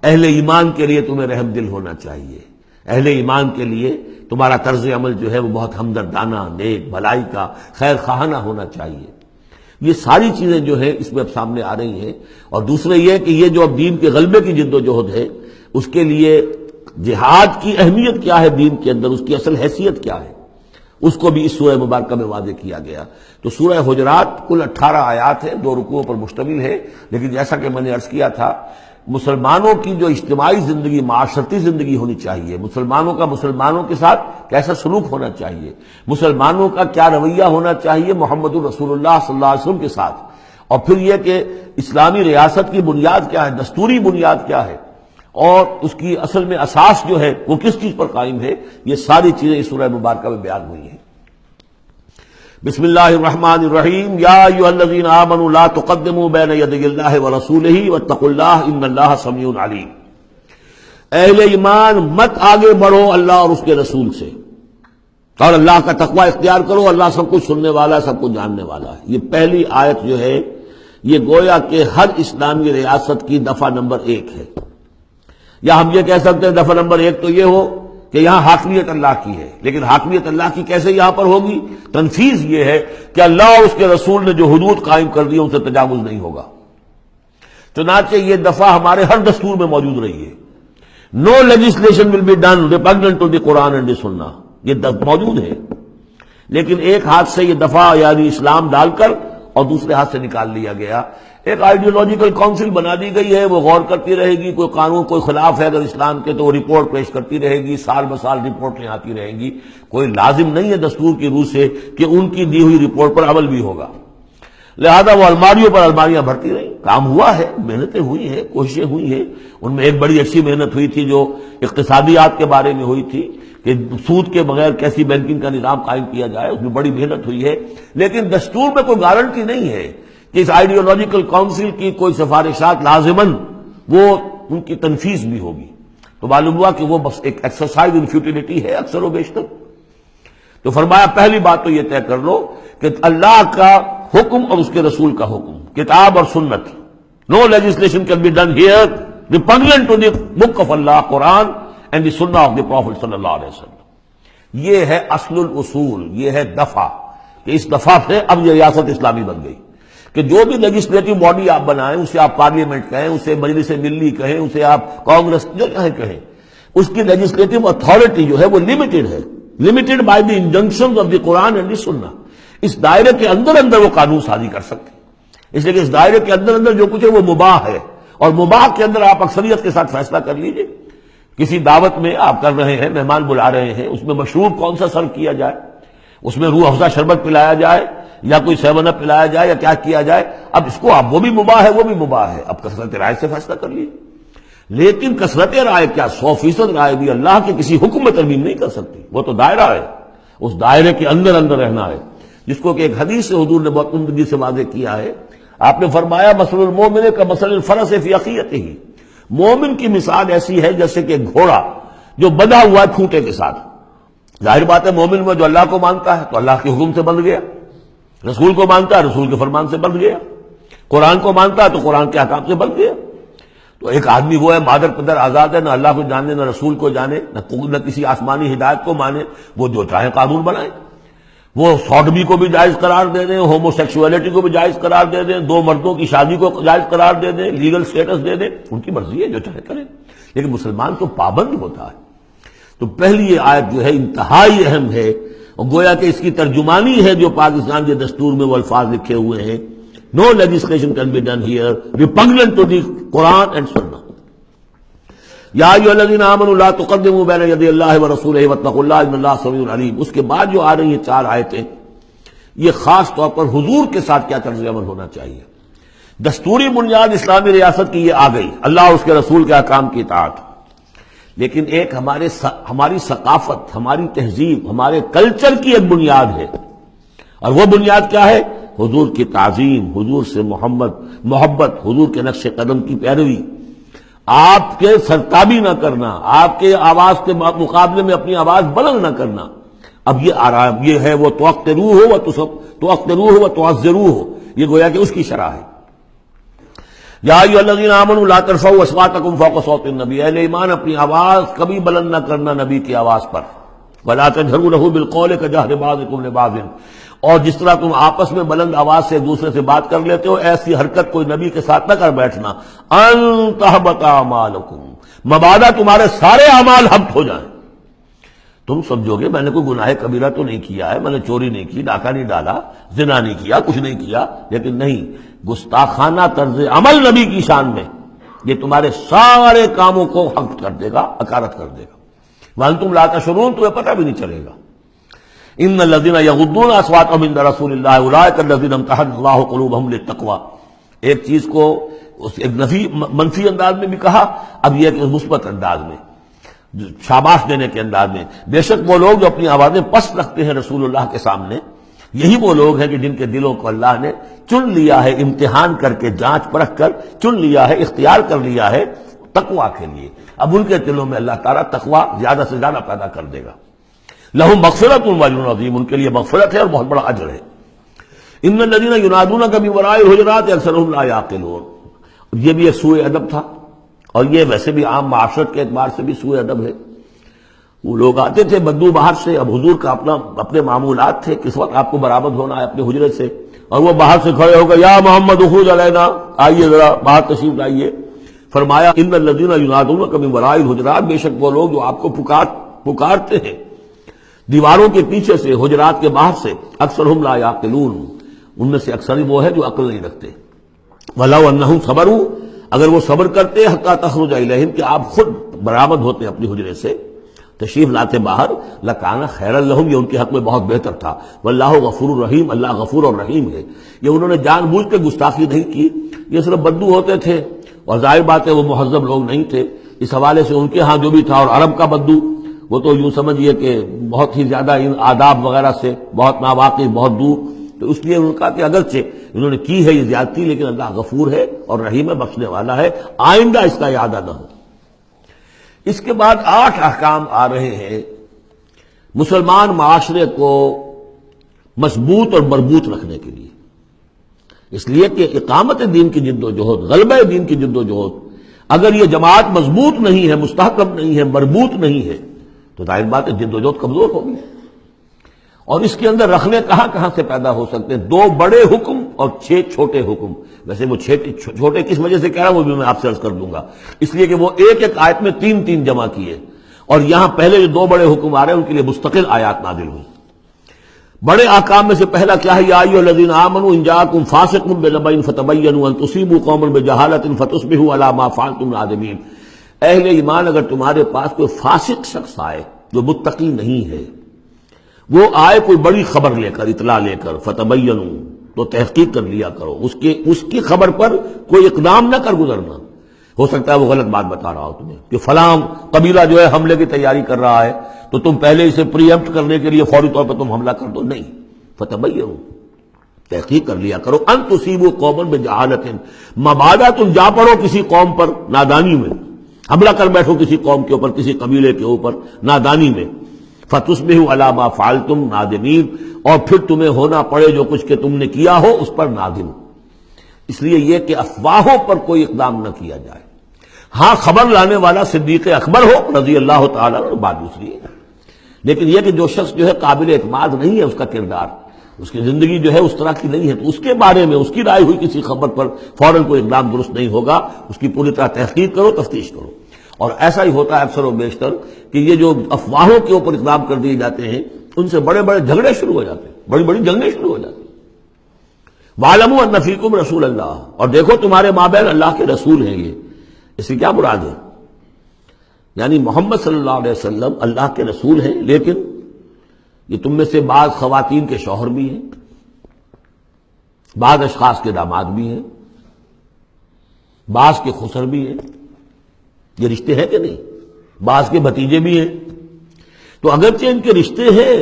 اہل ایمان کے لیے تمہیں رحم دل ہونا چاہیے، اہل ایمان کے لیے تمہارا طرز عمل جو ہے وہ بہت ہمدردانہ، نیک، بھلائی کا، خیر خواہانہ ہونا چاہیے. یہ ساری چیزیں جو ہے اس میں اب سامنے آ رہی ہیں. اور دوسرے یہ کہ یہ جو اب دین کے غلبے کی جد و جہد ہے اس کے لیے جہاد کی اہمیت کیا ہے دین کے اندر، اس کی اصل حیثیت کیا ہے، اس کو بھی اس سورہ مبارکہ میں واضح کیا گیا. تو سورہ حجرات کل 18 آیات ہیں، 2 رکوعوں پر مشتمل ہے. لیکن جیسا کہ میں نے عرض کیا تھا مسلمانوں کی جو اجتماعی زندگی، معاشرتی زندگی ہونی چاہیے، مسلمانوں کا مسلمانوں کے ساتھ کیسا سلوک ہونا چاہیے، مسلمانوں کا کیا رویہ ہونا چاہیے محمد الرسول اللہ صلی اللہ علیہ وسلم کے ساتھ، اور پھر یہ کہ اسلامی ریاست کی بنیاد کیا ہے، دستوری بنیاد کیا ہے، اور اس کی اصل میں اساس جو ہے وہ کس چیز پر قائم ہے، یہ ساری چیزیں اس سورہ مبارکہ میں بیان ہوئی ہیں. بسم اللہ الرحمن الرحیم. یا ایھا الذین آمنوا لا تقدموا بین یدی اللہ ورسولہ واتقوا اللہ ان اللہ سمیع علیم. اہل ایمان مت آگے بڑھو اللہ اور اس کے رسول سے، اور اللہ کا تقوی اختیار کرو، اللہ سب کچھ سننے والا ہے، سب کچھ جاننے والا ہے. یہ پہلی آیت جو ہے یہ گویا کہ ہر اسلامی ریاست کی دفعہ نمبر 1 ہے. یا ہم یہ کہہ سکتے ہیں دفعہ نمبر 1 تو یہ ہو کہ یہاں حاکمیت اللہ کی ہے، لیکن حاکمیت اللہ کی کیسے یہاں پر ہوگی؟ تنفیذ یہ ہے کہ اللہ اور اس کے رسول نے جو حدود قائم کر دی ان سے تجاوز نہیں ہوگا. چنانچہ یہ دفعہ ہمارے ہر دستور میں موجود رہی ہے. No legislation will be done repugnant to the Quran and the سنہ، یہ موجود ہے. لیکن ایک ہاتھ سے یہ دفعہ یعنی اسلام ڈال کر اور دوسرے ہاتھ سے نکال لیا گیا. ایک آئیڈیولوجیکل کونسل بنا دی گئی ہے، وہ غور کرتی رہے گی، کوئی قانون کوئی خلاف ہے اگر اسلام کے تو وہ رپورٹ پیش کرتی رہے گی، سال بسال رپورٹیں آتی رہیں گی. کوئی لازم نہیں ہے دستور کی روح سے کہ ان کی دی ہوئی رپورٹ پر عمل بھی ہوگا. لہذا وہ الماریوں پر الماریاں بھرتی رہیں. کام ہوا ہے، محنتیں ہوئی ہیں، کوششیں ہوئی ہیں. ان میں ایک بڑی اچھی محنت ہوئی تھی جو اقتصادیات کے بارے میں ہوئی تھی کہ سود کے بغیر کیسی بینکنگ کا نظام قائم کیا جائے، اس میں بڑی محنت ہوئی ہے. لیکن دستور میں کوئی گارنٹی نہیں ہے کہ اس آئیڈیولوجیکل کونسل کی کوئی سفارشات لازماً وہ ان کی تنفیذ بھی ہوگی. تو معلوم ہوا کہ وہ بس ایک ایکسرسائز ان فیوٹیلٹی ہے اکثر و بیشتر. تو فرمایا پہلی بات تو یہ طے کر لو کہ اللہ کا حکم اور اس کے رسول کا حکم، کتاب اور سنت. No legislation can be done here repugnant to the book of Allah Quran and the سنہ آف دی پروفٹ صلی اللہ علیہ وسلم. یہ ہے اصل الاصول، یہ ہے دفعہ، کہ اس دفعہ سے اب یہ ریاست اسلامی بن گئی کہ جو بھی لیجسلیٹو باڈی آپ بنائیں، اسے آپ پارلیمنٹ کہیں، اسے مجلس ملی کہیں، اسے آپ کانگریس جو کہیں، اس کی لیجسلیٹو اتھارٹی جو ہے وہ لمیٹڈ ہے، limited by the injunctions of the Quran and the Sunnah. اس دائرے کے اندر اندر وہ قانون سازی کر سکتے ہیں، اس لیے کہ اس دائرے کے اندر اندر جو کچھ ہے وہ مباح ہے، اور مباح کے اندر آپ اکثریت کے ساتھ فیصلہ کر لیجئے۔ کسی دعوت میں آپ کر رہے ہیں، مہمان بلا رہے ہیں، اس میں مشروب کون سا سرو کیا جائے، اس میں روح افزا شربت پلایا جائے یا کوئی 7 اپ پلایا جائے یا کیا کیا جائے، اب اس کو اب وہ بھی مباح ہے، وہ بھی مباح ہے، اب کثرت رائے سے فیصلہ کر لیجیے۔ لیکن کثرت رائے کیا 100% رائے بھی اللہ کے کسی حکم میں ترمیم نہیں کر سکتی، وہ تو دائرہ ہے، اس دائرے کے اندر اندر رہنا ہے، جس کو کہ ایک حدیث سے حضور نے بہت عمدگی سے واضح کیا ہے۔ آپ نے فرمایا مثل المومن کا مثل الفرس فی عقیتہ، مومن کی مثال ایسی ہے جیسے کہ گھوڑا جو بندھا ہوا ہے کھوٹے کے ساتھ۔ ظاہر بات ہے مومن میں جو اللہ کو مانتا ہے تو اللہ کے حکم سے بندھ گیا، رسول کو مانتا ہے رسول کے فرمان سے بندھ گیا، قرآن کو مانتا ہے تو قرآن کے احکام سے بندھ گیا۔ تو ایک آدمی وہ ہے مادر پدر آزاد ہے، نہ اللہ کو جانے نہ رسول کو جانے نہ کسی آسمانی ہدایت کو مانے، وہ جو چاہے قانون بنائے، وہ سوڈمی کو بھی جائز قرار دے دیں، ہومو سیکسولیٹی کو بھی جائز قرار دے دیں، 2 مردوں کی شادی کو جائز قرار دے دیں، لیگل سٹیٹس دے دیں، ان کی مرضی ہے جو چاہے کریں، لیکن مسلمان تو پابند ہوتا ہے۔ تو پہلی یہ آیت جو ہے انتہائی اہم ہے، اور گویا کہ اس کی ترجمانی ہے جو پاکستان کے دستور میں وہ الفاظ لکھے ہوئے ہیں، no legislation can be done here repugnant to the Quran and Sunnah. یا ایھا الذین آمنوا لا تقدموا بین یدی اللہ ورسولہ واتقوا اللہ ان اللہ سمیع علیم۔ اس کے بعد جو آ رہی ہیں 4 آیتیں، یہ خاص طور پر حضور کے ساتھ کیا طرز عمل ہونا چاہیے۔ دستوری بنیاد اسلامی ریاست کی یہ آ گئی، اللہ اس کے رسول کے احکام کی اطاعت، لیکن ایک ہماری ثقافت، ہماری تہذیب، ہمارے کلچر کی ایک بنیاد ہے، اور وہ بنیاد کیا ہے؟ حضور کی تعظیم، حضور سے محبت، حضور کے نقش قدم کی پیروی، آپ کے سرتابی نہ کرنا، آپ کے آواز کے مقابلے میں اپنی آواز بلند نہ کرنا۔ اب یہ آرام یہ ہے وہ توقروہ و تعزروہ، یہ گویا کہ اس کی شرح ہے۔ یا ایھا الذین آمنوا لا ترفعوا اصواتکم فوق صوت النبی، اہل ایمان اپنی آواز کبھی بلند نہ کرنا نبی کی آواز پر، ولا تجہروا لہ بالقول کجہر بعضکم لبعض، اور جس طرح تم آپس میں بلند آواز سے ایک دوسرے سے بات کر لیتے ہو، ایسی حرکت کوئی نبی کے ساتھ نہ کر بیٹھنا۔ ان تحبط اعمالکم، مبادا تمہارے سارے اعمال حبط ہو جائیں۔ تم سمجھو گے میں نے کوئی گناہ کبیرہ تو نہیں کیا ہے، میں نے چوری نہیں کی، ڈاکہ نہیں ڈالا، زنا نہیں کیا، کچھ نہیں کیا، لیکن نہیں، گستاخانہ طرز عمل نبی کی شان میں یہ تمہارے سارے کاموں کو حبط کر دے گا، حقارت کر دے گا۔ وانتم لا تشعرون، تمہیں پتہ بھی نہیں چلے گا۔ ان الذین یغضون اصواتهم عند رسول اللہ اولئک الذین امتحن اللہ قلوبهم للتقوی، ایک چیز کو ایک منفی انداز میں بھی کہا، اب یہ کہ مثبت انداز میں، شاباش دینے کے انداز میں، بے شک وہ لوگ جو اپنی آوازیں پست رکھتے ہیں رسول اللہ کے سامنے، یہی وہ لوگ ہیں کہ جن کے دلوں کو اللہ نے چن لیا ہے، امتحان کر کے جانچ پرکھ کر چن لیا ہے، اختیار کر لیا ہے تقوی کے لیے۔ اب ان کے دلوں میں اللہ تعالیٰ تقوی زیادہ سے زیادہ پیدا کر دے گا۔ لہم مغفرۃ واجر عظیم، ان کے لیے مغفرت ہے اور بہت بڑا اجر ہے۔ ان الذین ینادونک من وراء الحجرات اکثرهم لا یعقلون، یہ بھی ایک سوء ادب تھا، اور یہ ویسے بھی عام معاشرت کے اعتبار سے بھی سوء ادب ہے۔ وہ لوگ آتے تھے بدو باہر سے، اب حضور کا اپنے معمولات تھے، کس وقت آپ کو برآمد ہونا ہے اپنے حجرے سے، اور وہ باہر سے کھڑے ہو گئے، یا محمد اخرج علینا، آئیے ذرا باہر تشریف لائیے۔ فرمایا ان الذین ینادونک من وراء الحجرات، بے شک وہ لوگ جو آپ کو پکارتے ہیں دیواروں کے پیچھے سے، حجرات کے باہر سے، اکثرهم لا یعقلون، ان میں سے اکثر وہ ہے جو عقل نہیں رکھتے۔ وَلَوْ أَنَّهُمْ صَبَرُوا، اگر وہ صبر کرتے حتیٰ تخرج الیہم، کہ آپ خود برآمد ہوتے اپنی حجرے سے، تشریف لاتے باہر، لَكَانَ خَيْرًا لَهُمْ، یہ ان کے حق میں بہت بہتر تھا۔ وَاللَّهُ غَفُورٌ رَحِيمٌ، اللہ غفور اور رحیم ہے۔ یہ انہوں نے جان بوجھ کے گستاخی نہیں کی، یہ صرف بدو ہوتے تھے، اور ظاہر بات ہے وہ مہذب لوگ نہیں تھے، اس حوالے سے ان کے ہاں جو بھی تھا، اور عرب کا بدو وہ تو یوں سمجھیے کہ بہت ہی زیادہ ان آداب وغیرہ سے بہت ناواقف، بہت دور، تو اس لیے انہوں نے کہا کہ اگرچہ انہوں نے کی ہے یہ زیادتی، لیکن اللہ غفور ہے اور رحیم ہے، بخشنے والا ہے، آئندہ اس کا اعادہ نہ ہو۔ اس کے بعد 8 احکام آ رہے ہیں مسلمان معاشرے کو مضبوط اور مربوط رکھنے کے لیے، اس لیے کہ اقامت دین کی جد و جہد، غلبہ دین کی جد و جہد، اگر یہ جماعت مضبوط نہیں ہے، مستحکم نہیں ہے، مربوط نہیں ہے، تو ظاہر بات ہے جدوجہد کمزور ہوگی. اور اس کے اندر رکھنے کہاں سے پیدا ہو سکتے ہیں؟ 2 بڑے حکم اور 6 چھوٹے حکم. ویسے وہ چھوٹے کس وجہ سے کہہ رہا ہوں وہ بھی میں آپ سے عرض کر دوں گا. اس لیے کہ وہ ایک آیت میں 3 جمع کیے، اور یہاں پہلے جو 2 بڑے حکم آ رہے ہیں ان کے لیے مستقل آیات نازل ہوئی. بڑے احکام میں سے پہلا کیا ہے؟ یا ایھا الذین آمنوا ان جاءکم فاسق بنبأ فتبینوا ان تصیبوا قوما بجہالۃ فتصبحوا علی ما فعلتم نادمین. اہل ایمان، اگر تمہارے پاس کوئی فاسق شخص آئے جو متقی نہیں ہے، وہ آئے کوئی بڑی خبر لے کر، اطلاع لے کر، فتبینوا، تو تحقیق کر لیا کرو. اس کی خبر پر کوئی اقدام نہ کر گزرنا. ہو سکتا ہے وہ غلط بات بتا رہا ہو تمہیں کہ فلاں قبیلہ جو ہے حملے کی تیاری کر رہا ہے، تو تم پہلے اسے پری ایمپٹ کرنے کے لیے فوری طور پر تم حملہ کر دو. نہیں، فتبینوا، تحقیق کر لیا کرو. ان تصیبوا قوما بجہالۃ، مبادا تم جا پڑو کسی قوم پر نادانی میں، حملہ کر بیٹھو کسی قوم کے اوپر، کسی قبیلے کے اوپر نادانی میں. فتصبحوا علی ما فعلتم نادمین، اور پھر تمہیں ہونا پڑے جو کچھ کہ تم نے کیا ہو اس پر نادم. اس لیے یہ کہ افواہوں پر کوئی اقدام نہ کیا جائے. ہاں خبر لانے والا صدیق اکبر ہو رضی اللہ تعالیٰ عنہ، بات دوسری ہے. لیکن یہ کہ جو شخص جو ہے قابل اعتماد نہیں ہے، اس کا کردار، اس کی زندگی جو ہے اس طرح کی نہیں ہے، تو اس کے بارے میں اس کی رائے ہوئی کسی خبر پر فوراً کوئی اقدام درست نہیں ہوگا. اس کی پوری طرح تحقیق کرو، تفتیش کرو. اور ایسا ہی ہوتا ہے اکثر و بیشتر کہ یہ جو افواہوں کے اوپر اقدام کر دیے جاتے ہیں، ان سے بڑے بڑے جھگڑے شروع ہو جاتے ہیں، بڑی بڑی جنگیں شروع ہو جاتی ہیں. وَاعْلَمُوا أَنَّ فِيكُمْ رَسُولَ اللَّهِ، اور دیکھو تمہارے مابین اللہ کے رسول ہیں. یہ اس سے کیا مراد ہے؟ یعنی محمد صلی اللہ علیہ وسلم اللہ کے رسول ہیں، لیکن یہ تم میں سے بعض خواتین کے شوہر بھی ہیں، بعض اشخاص کے داماد بھی ہیں، بعض کے خسر بھی ہیں. یہ رشتے ہیں کہ نہیں؟ بعض کے بھتیجے بھی ہیں. تو اگرچہ ان کے رشتے ہیں،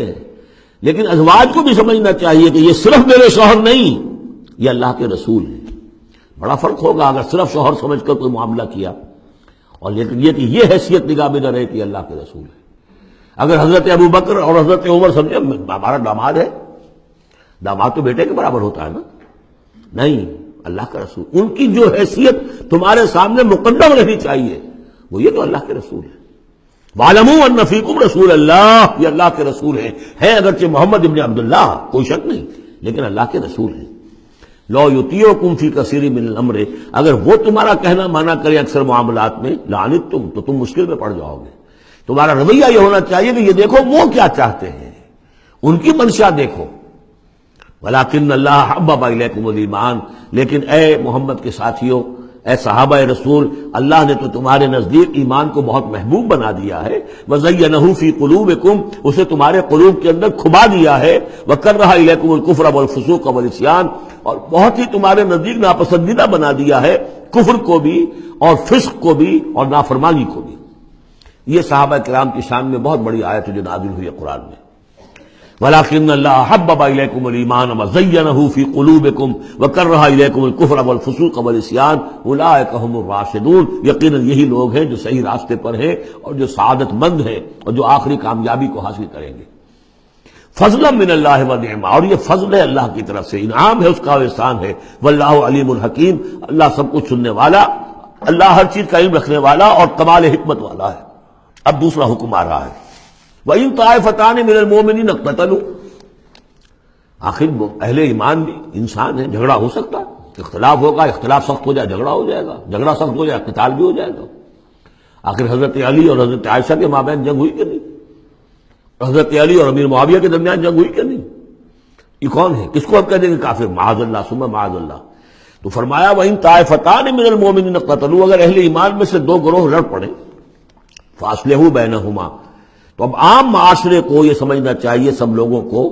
لیکن ازواج کو بھی سمجھنا چاہیے کہ یہ صرف میرے شوہر نہیں، یہ اللہ کے رسول ہیں. بڑا فرق ہوگا اگر صرف شوہر سمجھ کر کوئی معاملہ کیا، اور لیکن یہ کہ یہ حیثیت نگاہ میں نہ رہے کہ اللہ کے رسول ہے. اگر حضرت ابو بکر اور حضرت عمر سمجھے ہمارا داماد ہے، داماد تو بیٹے کے برابر ہوتا ہے نا، نہیں، اللہ کا رسول. ان کی جو حیثیت تمہارے سامنے مقدم رہنی چاہیے وہ یہ تو اللہ کے رسول ہے. وَاعْلَمُوا أَنَّ فِيكُمْ رَسُولَ اللَّهِ، یہ اللہ کے رسول ہیں اگرچہ محمد ابن عبداللہ، کوئی شک نہیں، لیکن اللہ کے رسول ہیں. لَوْ يُطِيعُكُمْ فِي كَثِيرٍ مِّنَ الْأَمْرِ، اگر وہ تمہارا کہنا مانا کرے اکثر معاملات میں، لَعَنِتُّمْ، تو تم مشکل میں پڑ جاؤ گے. تمہارا رویہ یہ ہونا چاہیے کہ یہ دیکھو وہ کیا چاہتے ہیں، ان کی منشا دیکھو. وَلَٰكِنَّ اللَّهَ حَبَّبَ إِلَيْكُمُ الْإِيمَانَ، لیکن اے محمد کے ساتھیوں، اے صحابہ رسول، اللہ نے تو تمہارے نزدیک ایمان کو بہت محبوب بنا دیا ہے. وَزَيَّنَهُ فِي قُلُوبِكُمْ، اسے تمہارے قلوب کے اندر کھبا دیا ہے. وَكَرَّهَ إِلَيْكُمُ الْكُفْرَ وَالْفُسُوقَ وَالْعِصْيَانَ، اور بہت ہی تمہارے نزدیک ناپسندیدہ بنا دیا ہے کفر کو بھی اور فسق کو بھی اور نافرمانی کو بھی. یہ صحابہ کرام کی شان میں بہت بڑی آیت جو نازل ہوئی ہے قرآن میں. وَلَٰكِنَّ اللَّهَ حَبَّبَ إِلَيْكُمُ الْإِيمَانَ وَزَيَّنَهُ فِي قُلُوبِكُمْ وَكَرَّهَ إِلَيْكُمُ الْكُفْرَ وَالْفُسُوقَ وَالْعِصْيَانَ أُولَٰئِكَ هُمُ الرَّاشِدُونَ، یقیناً یہی لوگ ہیں جو صحیح راستے پر ہیں اور جو سعادت مند ہیں اور جو آخری کامیابی کو حاصل کریں گے. فضلا من اللہ ونعما، اور یہ فضل ہے اللہ کی طرف سے، انعام ہے اس کا، احسان ہے. واللہ علیم الحکیم، اللہ سب کچھ سننے والا، اللہ ہر چیز کا علم رکھنے والا اور کمال حکمت والا ہے. اب دوسرا حکم آ رہا ہے، وَإِن طَائِفَتَانِ مِنَ الْمُؤْمِنِينَ اقْتَتَلُوا، آخر اہل ایمان بھی انسان ہیں، جھگڑا ہو سکتا ہے، اختلاف ہوگا، اختلاف سخت ہو جائے جھگڑا ہو جائے گا، جھگڑا سخت ہو جائے قتال بھی ہو جائے گا. آخر حضرت علی اور حضرت عائشہ کے مابین جنگ ہوئی کہ نہیں؟ حضرت علی اور امیر معاویہ کے درمیان جنگ ہوئی کہ نہیں؟ یہ کون ہے؟ کس کو اب کہہ دیں گے کافر؟ معاذ اللہ ثم معاذ اللہ. تو فرمایا وَإِن طَائِفَتَانِ مِنَ الْمُؤْمِنِينَ اقْتَتَلُوا، اگر اہل ایمان میں سے 2 گروہ لڑ پڑے، فَأَصْلِحُوا بَيْنَهُمَا، تو اب عام معاشرے کو یہ سمجھنا چاہیے، سب لوگوں کو،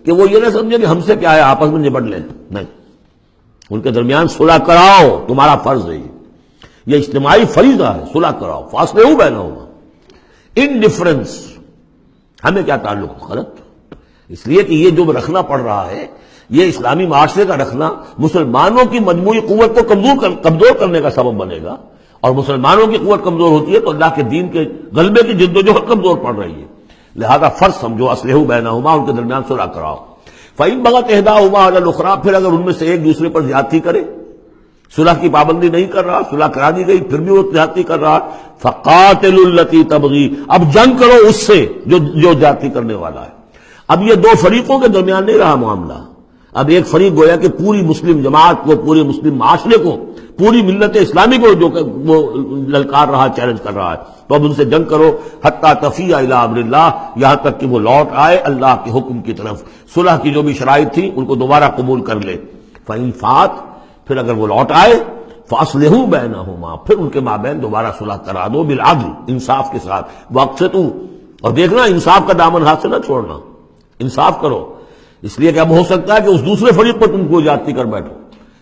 کہ وہ یہ نہ سمجھے کہ ہم سے کیا ہے، آپس میں نبٹ لیں. نہیں، ان کے درمیان صلح کراؤ، تمہارا فرض ہے، یہ اجتماعی فریضہ ہے، صلح کراؤ. فَأَصْلِحُوا بَيْنَهُمَا. انڈیفرنس ہمیں کیا تعلق؟ غلط. اس لیے کہ یہ جو رکھنا پڑ رہا ہے، یہ اسلامی معاشرے کا رکھنا مسلمانوں کی مجموعی قوت کو کمزور کرنے کا سبب بنے گا، اور مسلمانوں کی قوت کمزور ہوتی ہے تو اللہ کے دین کے غلبے کی جد و جہد کمزور پڑ رہی ہے. لہذا فرض سمجھو، اصلحوا بینہما، ان کے درمیان صلح کراؤ. فَإِن بَغَتْ إِحْدَاهُمَا عَلَى الْأُخْرَىٰ، پھر اگر ان میں سے ایک دوسرے پر زیادتی کرے، صلح کی پابندی نہیں کر رہا، صلح کرا دی گئی پھر بھی وہ زیادتی کر رہا، فقاتلوا التی تبغی، اب جنگ کرو اس سے جو زیادتی کرنے والا ہے۔ اب یہ دو فریقوں کے درمیان نہیں رہا معاملہ، اب ایک فریق گویا کہ پوری مسلم جماعت کو، پورے مسلم معاشرے کو، پوری ملت اسلامی کو جو وہ للکار رہا، چیلنج کر رہا ہے، تو اب ان سے جنگ کرو حتی تفیء الی امر اللہ، یہاں تک کہ وہ لوٹ آئے اللہ کے حکم کی طرف۔ صلح کی جو بھی شرائط تھی ان کو دوبارہ قبول کر لے۔ فإن فات، پھر اگر وہ لوٹ آئے، فاصلحوا بینہما، پھر ان کے مابین دوبارہ صلح کرا دو، بالعدل، انصاف کے ساتھ، واقسطوا، اور دیکھنا انصاف کا دامن ہاتھ سے نہ چھوڑنا، انصاف کرو، اس لیے کہ اب ہو سکتا ہے کہ اس دوسرے فریق پر تم کو زیادتی کر بیٹھو،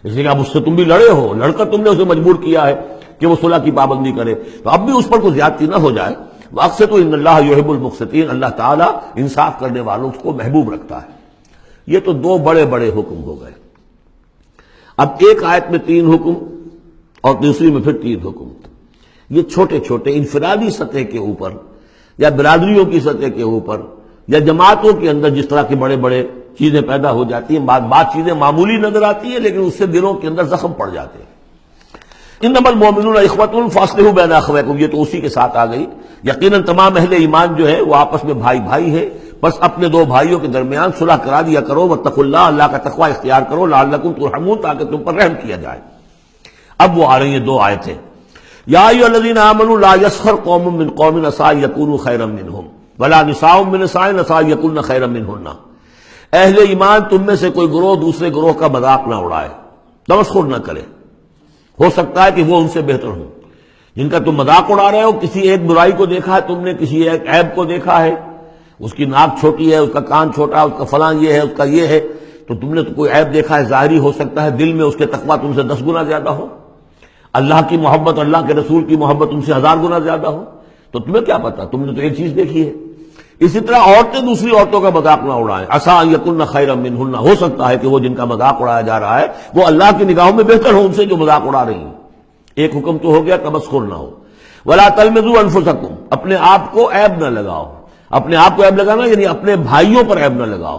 اس لیے کہ اب اس سے تم بھی لڑے ہو، لڑ کر تم نے اسے مجبور کیا ہے کہ وہ صلح کی پابندی کرے، تو اب بھی اس پر کوئی زیادتی نہ ہو جائے۔ واقسطوا ان اللہ یحب المقسطین، اللہ تعالیٰ انصاف کرنے والوں کو محبوب رکھتا ہے۔ یہ تو دو بڑے بڑے حکم ہو گئے۔ اب ایک آیت میں 3 حکم اور دوسری میں پھر 3 حکم، یہ چھوٹے چھوٹے انفرادی سطح کے اوپر یا برادریوں کی سطح کے اوپر یا جماعتوں کے اندر جس طرح کے بڑے بڑے چیزیں پیدا ہو جاتی ہیں، بعض چیزیں معمولی نظر آتی ہیں لیکن اس سے دلوں کے اندر زخم پڑ جاتے ہیں۔ انما المؤمنون اخوة فاصلحوا بین اخویکم، یہ تو اسی کے ساتھ آ گئی۔ یقیناً تمام اہل ایمان جو ہے وہ آپس میں بھائی بھائی ہے، بس اپنے دو بھائیوں کے درمیان صلح کرا دیا کرو، واتقوا اللہ، اللہ کا تقوی اختیار کرو، لعلکم ترحمون، تاکہ تم پر رحم کیا جائے۔ اب وہ آ رہی ہیں 2 آیتیں، یا ایھا الذین آمنوا لا یسخر قوم من قوم عسى ان یکونوا خیرا منہم ولا نساء من نساء عسى ان یکن خیرا منہن، اہل ایمان تم میں سے کوئی گروہ دوسرے گروہ کا مذاق نہ اڑائے، تمسخر نہ کرے، ہو سکتا ہے کہ وہ ان سے بہتر ہوں۔ جن کا تم مذاق اڑا رہے ہو، کسی ایک برائی کو دیکھا ہے تم نے، کسی ایک عیب کو دیکھا ہے، اس کی ناک چھوٹی ہے، اس کا کان چھوٹا ہے، اس کا فلاں یہ ہے، اس کا یہ ہے، تو تم نے تو کوئی عیب دیکھا ہے ظاہری، ہو سکتا ہے دل میں اس کے تقویٰ تم سے 10 گنا زیادہ ہو، اللہ کی محبت، اللہ کے رسول کی محبت تم سے 1000 گنا زیادہ ہو، تو تمہیں کیا پتا، تم نے تو ایک چیز دیکھی ہے۔ اسی طرح عورتیں دوسری عورتوں کا مذاق نہ اڑائیں، عسى ان یکن خیرا منہن، ہو سکتا ہے کہ وہ جن کا مذاق اڑایا جا رہا ہے وہ اللہ کی نگاہوں میں بہتر ہو ان سے جو مذاق اڑا رہی ہیں۔ ایک حکم تو ہو گیا تمسخر نہ ہو۔ ولا تلمزوا انفسکم، اپنے آپ کو عیب نہ لگاؤ، اپنے آپ کو عیب لگانا یعنی اپنے بھائیوں پر عیب نہ لگاؤ،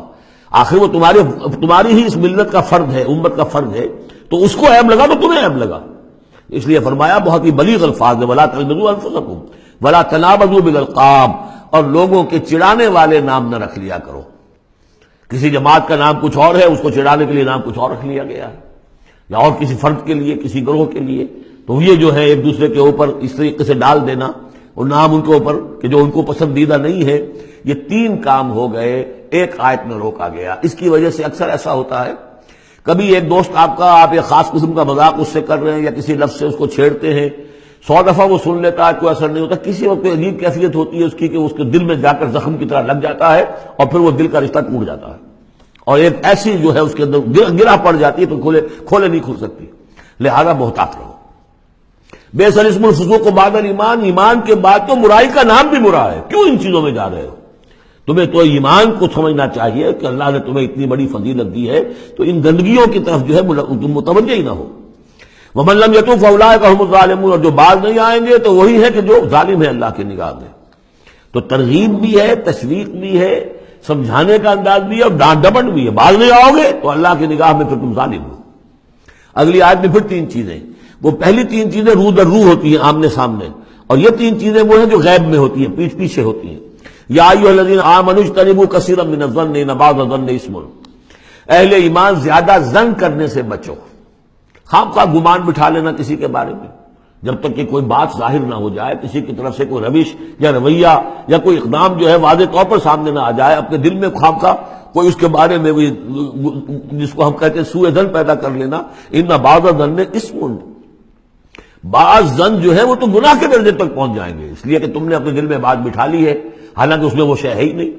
آخر وہ تمہاری ہی اس ملت کا فرد ہے، امت کا فرد ہے، تو اس کو عیب لگا تو تمہیں عیب لگا، اس لیے فرمایا بہت ہی بلیغ الفاظ ہے، ولا تلمزوا انفسکم ولا تنابزوا بالالقاب، اور لوگوں کے چڑانے والے نام نہ رکھ لیا کرو، کسی جماعت کا نام کچھ اور ہے، اس کو چڑانے کے لیے نام کچھ اور رکھ لیا گیا ہے، یا اور کسی فرد کے لیے، کسی گروہ کے لیے، تو یہ جو ہے ایک دوسرے کے اوپر اس طریقے سے ڈال دینا اور نام ان کے اوپر کہ جو ان کو پسندیدہ نہیں ہے، یہ 3 کام ہو گئے، ایک آیت میں روکا گیا۔ اس کی وجہ سے اکثر ایسا ہوتا ہے، کبھی ایک دوست آپ ایک خاص قسم کا مذاق اس سے کر رہے ہیں یا کسی لفظ سے اس کو چھیڑتے ہیں، 100 دفعہ وہ سن لیتا ہے، کوئی اثر نہیں ہوتا، کسی وقت کوئی عجیب کیفیت ہوتی ہے اس کی کہ اس کے دل میں جا کر زخم کی طرح لگ جاتا ہے اور پھر وہ دل کا رشتہ ٹوٹ جاتا ہے، اور ایک ایسی جو ہے اس کے اندر گرہ پڑ جاتی ہے تو کھولے نہیں کھل سکتی۔ لہذا محتاط رہو۔ بئس الاسم الفسوق بعد الایمان، ایمان کے بعد تو برائی کا نام بھی برا ہے، کیوں ان چیزوں میں جا رہے ہو؟ تمہیں تو ایمان کو سمجھنا چاہیے کہ اللہ نے تمہیں اتنی بڑی فضیلت دی ہے، تو ان گندگیوں کی طرف جو ہے تم متوجہ ہی نہ ہو۔ ومن لم یتوب فاولئک هم الظالمون، اور جو باز نہیں آئیں گے تو وہی ہے کہ جو ظالم ہے اللہ کی نگاہ میں۔ تو ترغیب بھی ہے، تشویق بھی ہے، سمجھانے کا انداز بھی ہے، اور ڈانٹ ڈپٹ بھی ہے، باز نہیں آؤ گے تو اللہ کی نگاہ میں پھر تم ظالم ہو۔ اگلی آیت میں پھر 3 چیزیں، وہ پہلی 3 چیزیں رو در رو ہوتی ہیں آمنے سامنے، اور یہ 3 چیزیں وہ ہیں جو غیب میں ہوتی ہیں، پیچھے پیچھے ہوتی ہیں۔ یا ایھا الذین آمنوا اجتنبوا کثیرا من الظن ان بعض الظن اثم، اہل ایمان زیادہ ظن کرنے سے بچو، خام خواہ گمان بٹھا لینا کسی کے بارے میں، جب تک کہ کوئی بات ظاہر نہ ہو جائے، کسی کی طرف سے کوئی روش یا رویہ یا کوئی اقدام جو ہے واضح طور پر سامنے نہ آ جائے، اپنے دل میں خام خواہ کوئی اس کے بارے میں جس کو ہم کہتے ہیں سوء ظن پیدا کر لینا، ان بعض الظن اثم، بعض ظن جو ہے وہ تو گناہ کے درجے تک پہنچ جائیں گے، اس لیے کہ تم نے اپنے دل میں بات بٹھا لی ہے حالانکہ اس میں وہ شے ہے ہی نہیں،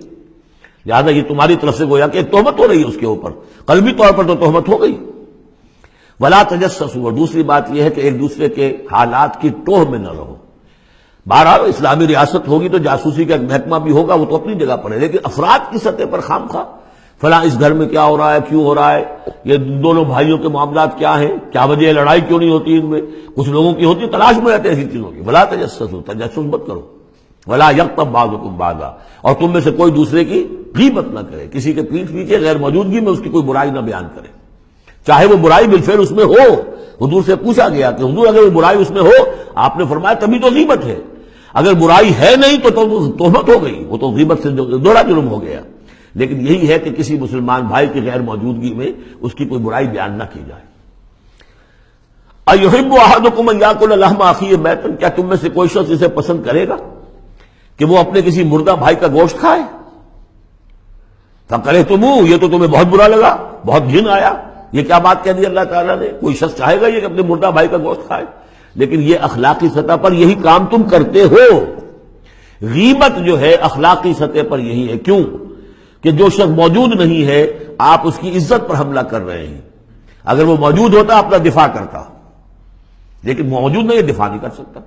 لہٰذا یہ تمہاری طرف سے گویا کہ ایک تہمت ہو رہی ہے اس کے اوپر، قلبی طور پر تو تہمت ہو گئی۔ ولا تجسسوا، اور دوسری بات یہ ہے کہ ایک دوسرے کے حالات کی ٹوہ میں نہ رہو۔ بہرحال اسلامی ریاست ہوگی تو جاسوسی کا ایک محکمہ بھی ہوگا، وہ تو اپنی جگہ پر ہے، لیکن افراد کی سطح پر خام خواہ فلاں اس گھر میں کیا ہو رہا ہے، کیوں ہو رہا ہے، یہ دونوں بھائیوں کے معاملات کیا ہیں، کیا وجہ ہے، لڑائی کیوں نہیں ہوتی ان میں، کچھ لوگوں کی ہوتی ہے، تلاش میں رہتے ہیں ایسی چیزوں کی۔ ولا تجسسوا، تجسس مت کرو۔ ولا یغتب بعضکم بعضا، اور تم میں سے کوئی دوسرے کی غیبت نہ کرے، کسی کے پیٹھ پیچھے غیر موجودگی میں اس کی کوئی برائی نہ بیان کرے، چاہے وہ برائی بالفعل اس میں ہو حضور سے پوچھا گیا کہ حضور اگر برائی اس میں ہو، آپ نے فرمایا تبھی تو غیبت ہے، اگر برائی ہے نہیں تو تہمت ہو گئی، وہ تو غیبت سے دوہرا جرم ہو گیا۔ لیکن یہی ہے کہ کسی مسلمان بھائی کی غیر موجودگی میں اس کی کوئی برائی بیان نہ کی جائے۔ اَيُحِبُّ أَحَدُكُمْ أَن يَأْكُلَ لَحْمَ أَخِيهِ مَيْتًا، کیا تم میں سے کوئی شخص اسے پسند کرے گا کہ وہ اپنے کسی مردہ بھائی کا گوشت کھائے؟ فَكَرِهْتُمُوهُ، یہ تو تمہیں بہت برا لگا، بہت گھن آیا، یہ کیا بات کہہ دی اللہ تعالیٰ نے؟ کوئی شخص چاہے گا یہ کہ اپنے مردہ بھائی کا گوشت کھائے؟ لیکن یہ اخلاقی سطح پر یہی کام تم کرتے ہو۔ غیبت جو ہے اخلاقی سطح پر یہی ہے۔ کیوں؟ کہ جو شخص موجود نہیں ہے آپ اس کی عزت پر حملہ کر رہے ہیں۔ اگر وہ موجود ہوتا اپنا دفاع کرتا، لیکن موجود نہیں، دفاع نہیں کر سکتا،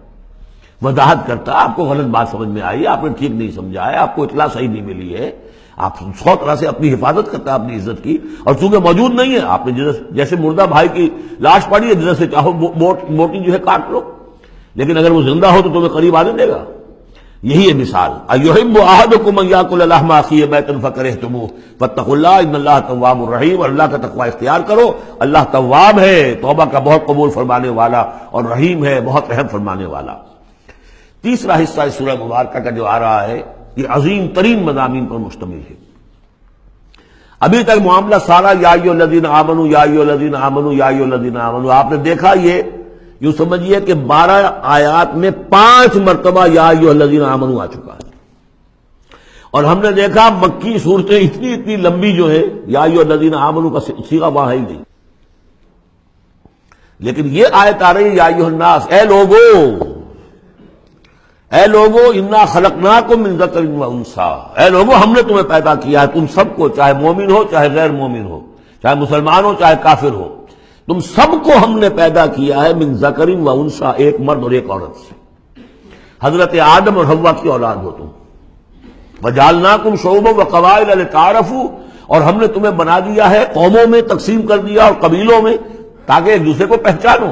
وضاحت کرتا، آپ کو غلط بات سمجھ میں آئی، آپ نے ٹھیک نہیں سمجھا ہے، آپ کو اطلاع صحیح نہیں ملی ہے، آپ 100 طرح سے اپنی حفاظت کرتا اپنی عزت کی، اور چونکہ موجود نہیں ہے آپ نے جیسے مردہ بھائی کی لاش پڑی ہے جیسے چاہو موٹی جو ہے کاٹ لو، لیکن اگر وہ زندہ ہو تو تمہیں قریب آنے دے گا۔ یہی ہے مثال۔ اَيُحِبُّ أَحَدُكُمْ أَن يَأْكُلَ لَحْمَ أَخِيهِ مَيْتًا فَكَرِهْتُمُوهُ فَاتَّقُوا اللَّهَ إِنَّ اللَّهَ تَوَّابٌ رَحِيمٌ، اور اللہ کا تقوی اختیار کرو، اللہ تواب ہے، توبہ کا بہت قبول فرمانے والا، اور رحیم ہے، بہت رحم فرمانے والا۔ تیسرا حصہ اس سورہ مبارکہ کا جو آ رہا ہے یہ عظیم ترین مضامین پر مشتمل ہے۔ ابھی تک معاملہ سارا یا ایھا الذین آمنوا یا ایھا الذین آمنوا یا ایھا الذین آمنوا، آپ نے دیکھا یہ یوں سمجھیے کہ 12 آیات میں 5 مرتبہ یا ایھا الذین آمنوا آ چکا ہے، اور ہم نے دیکھا مکی صورتیں اتنی لمبی جو ہے یا ایھا الذین آمنوا کا صیغہ وہاں ہے ہی نہیں، لیکن یہ آیت آ رہی ہے یا ایھا الناس، اے لوگو انا خلقناکم من ذکر و انثی، اے لوگو ہم نے تمہیں پیدا کیا ہے، تم سب کو، چاہے مومن ہو چاہے غیر مومن ہو، چاہے مسلمان ہو چاہے کافر ہو، تم سب کو ہم نے پیدا کیا ہے من ذکر و انثی، ایک مرد اور ایک عورت سے، حضرت آدم اور حوا کی اولاد ہو تم۔ وجعلناکم شعوبا وقبائل لتعارفوا، اور ہم نے تمہیں بنا دیا ہے قوموں میں تقسیم کر دیا اور قبیلوں میں تاکہ ایک دوسرے کو پہچانو۔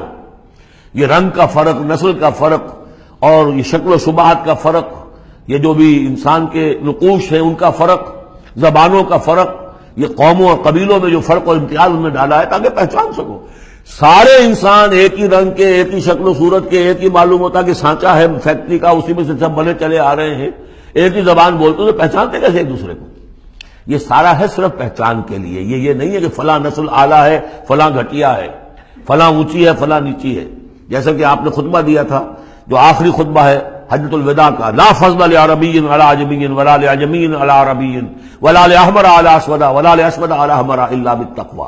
یہ رنگ کا فرق، نسل کا فرق، اور یہ شکل و شباہت کا فرق، یہ جو بھی انسان کے نقوش ہیں ان کا فرق، زبانوں کا فرق، یہ قوموں اور قبیلوں میں جو فرق اور امتیاز ان میں ڈالا ہے تاکہ پہچان سکو۔ سارے انسان ایک ہی رنگ کے، ایک ہی شکل و صورت کے، ایک ہی معلوم ہوتا کہ سانچہ ہے فیکٹری کا، اسی میں سے سب بنے چلے آ رہے ہیں، ایک ہی زبان بولتے تو پہچانتے کیسے ایک دوسرے کو؟ یہ سارا ہے صرف پہچان کے لیے، یہ نہیں ہے کہ فلاں نسل اعلیٰ ہے، فلاں گھٹیا ہے، فلاں اونچی ہے، فلاں نیچی ہے۔ جیسا کہ آپ نے خطبہ دیا تھا جو آخری خطبہ ہے حجۃ الوداع کا، لا فضل لعربی علی عجمی ولا لعجمی علی عربی ولا لاحمر علی اسود ولا لاسود علی احمر الا بالتقوی،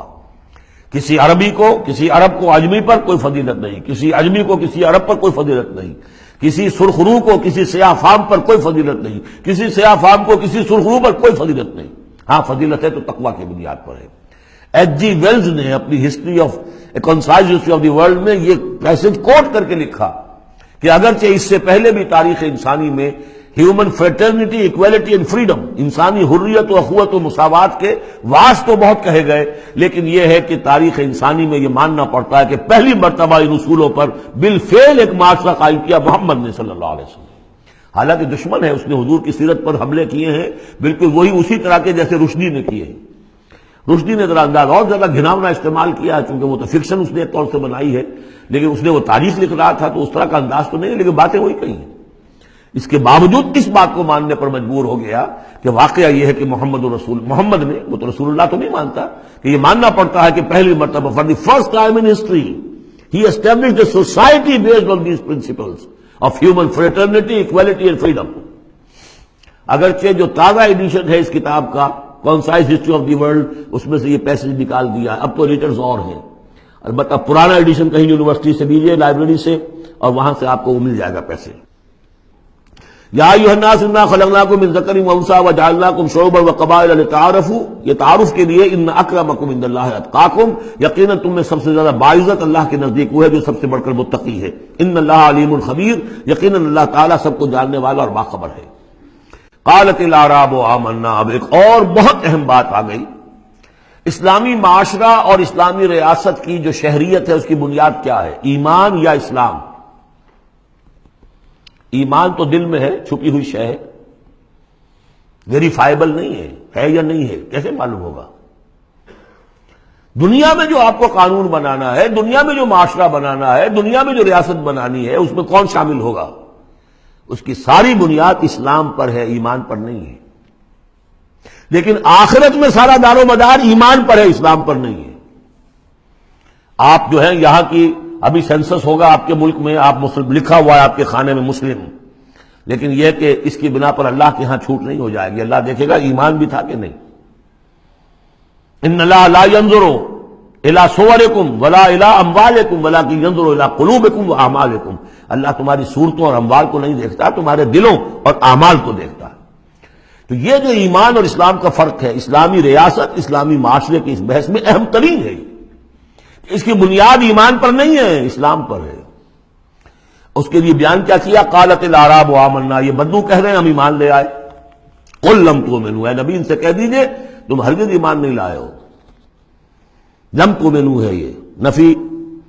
کسی عربی کو، کسی عرب کو عجمی پر کوئی فضیلت نہیں، کسی عجمی کو کسی عرب پر کوئی فضیلت نہیں، کسی سرخرو کو کسی سیاہ فام پر کوئی فضیلت نہیں، کسی سیاہ فام کو کسی سرخرو پر کوئی فضیلت نہیں۔ ہاں فضیلت ہے تو تقوی کی بنیاد پر ہے۔ ایچ جی ویلز نے اپنی history of a concise history of the world میں یہ پیسج کوٹ کر کے لکھا کہ اگرچہ اس سے پہلے بھی تاریخ انسانی میں human fraternity, equality and freedom, انسانی حریت و اخوت و مساوات کے واس تو بہت کہے گئے، لیکن یہ ہے کہ تاریخ انسانی میں یہ ماننا پڑتا ہے کہ پہلی مرتبہ ان اصولوں پر بالفعل ایک معاشرہ قائم کیا محمد نے صلی اللہ علیہ وسلم۔ حالانکہ دشمن ہے، اس نے حضور کی سیرت پر حملے کیے ہیں بالکل وہی اسی طرح کے جیسے رشدی نے کیے ہیں۔ رشدی نے ذرا انداز اور زیادہ گھناؤنا استعمال کیا ہے، چونکہ وہ تو فکشن اس نے ایک طور سے بنائی ہے، لیکن اس نے وہ تاریخ لکھ رہا تھا تو اس طرح کا انداز تو نہیں ہے، لیکن باتیں وہی کہی ہیں۔ اس کے باوجود اس بات کو ماننے پر مجبور ہو گیا کہ واقعہ یہ ہے کہ محمد نے، وہ تو رسول اللہ تو نہیں مانتا، کہ یہ ماننا پڑتا ہے کہ پہلی مرتبہ for the first time in history he established a society based on these principles of human fraternity, equality and freedom. اگرچہ جو تازہ ایڈیشن ہے اس کتاب کا concise history of the world, اس میں سے یہ پیسج نکال دیا ہے، اب تو ایڈیٹرز اور ہیں، البتہ پرانا ایڈیشن کہیں یونیورسٹی سے لیجیے، لائبریری سے، اور وہاں سے آپ کو وہ مل جائے گا پیسے۔ یا ایھا الناس انا خلقناکم من ذکر و انثی وجعلناکم شعوبا وقبائل لتعارفوا، یہ تعارف کے لیے، ان اکرمکم عند اللہ اتقاکم، یقیناً تم میں سب سے زیادہ باعزت اللہ کے نزدیک وہ ہے جو سب سے بڑھ کر متقی ہے۔ ان اللہ علیم خبیر، یقیناً اللہ تعالیٰ سب کو جاننے والا اور باخبر ہے۔ قالت الاعراب آمنا، اب ایک اور بہت اہم بات آ گئی۔ اسلامی معاشرہ اور اسلامی ریاست کی جو شہریت ہے اس کی بنیاد کیا ہے؟ ایمان یا اسلام؟ ایمان تو دل میں ہے، چھپی ہوئی شے ہے، ویریفائبل نہیں ہے یا نہیں ہے، کیسے معلوم ہوگا؟ دنیا میں جو آپ کو قانون بنانا ہے، دنیا میں جو معاشرہ بنانا ہے، دنیا میں جو ریاست بنانی ہے، اس میں کون شامل ہوگا؟ اس کی ساری بنیاد اسلام پر ہے، ایمان پر نہیں ہے۔ لیکن آخرت میں سارا دار و مدار ایمان پر ہے، اسلام پر نہیں ہے۔ آپ جو ہیں یہاں کی ابھی سینسس ہوگا آپ کے ملک میں، آپ مسلم لکھا ہوا ہے آپ کے خانے میں مسلم، لیکن یہ کہ اس کی بنا پر اللہ کے ہاں چھوٹ نہیں ہو جائے گی، اللہ دیکھے گا ایمان بھی تھا کہ نہیں۔ ان اللہ لا ينظر الى صورکم ولا الى اموالکم ولکن ينظر الى قلوبکم واعمالکم، اللہ تمہاری صورتوں اور اموال کو نہیں دیکھتا، تمہارے دلوں اور اعمال کو دیکھتا ہے۔ تو یہ جو ایمان اور اسلام کا فرق ہے، اسلامی ریاست اسلامی معاشرے کی اس بحث میں اہم ترین ہے۔ اس کی بنیاد ایمان پر نہیں ہے، اسلام پر ہے۔ اس کے لیے بیان کیا کیا؟ قالت الاعراب آمنا، یہ بدو کہہ رہے ہیں ہم ایمان لے آئے۔ قل لم تؤمنوا، اے نبی ان سے کہہ دیجئے تم ہرگز ایمان نہیں لائے ہو۔ لم تؤمنوا ہے، یہ نفی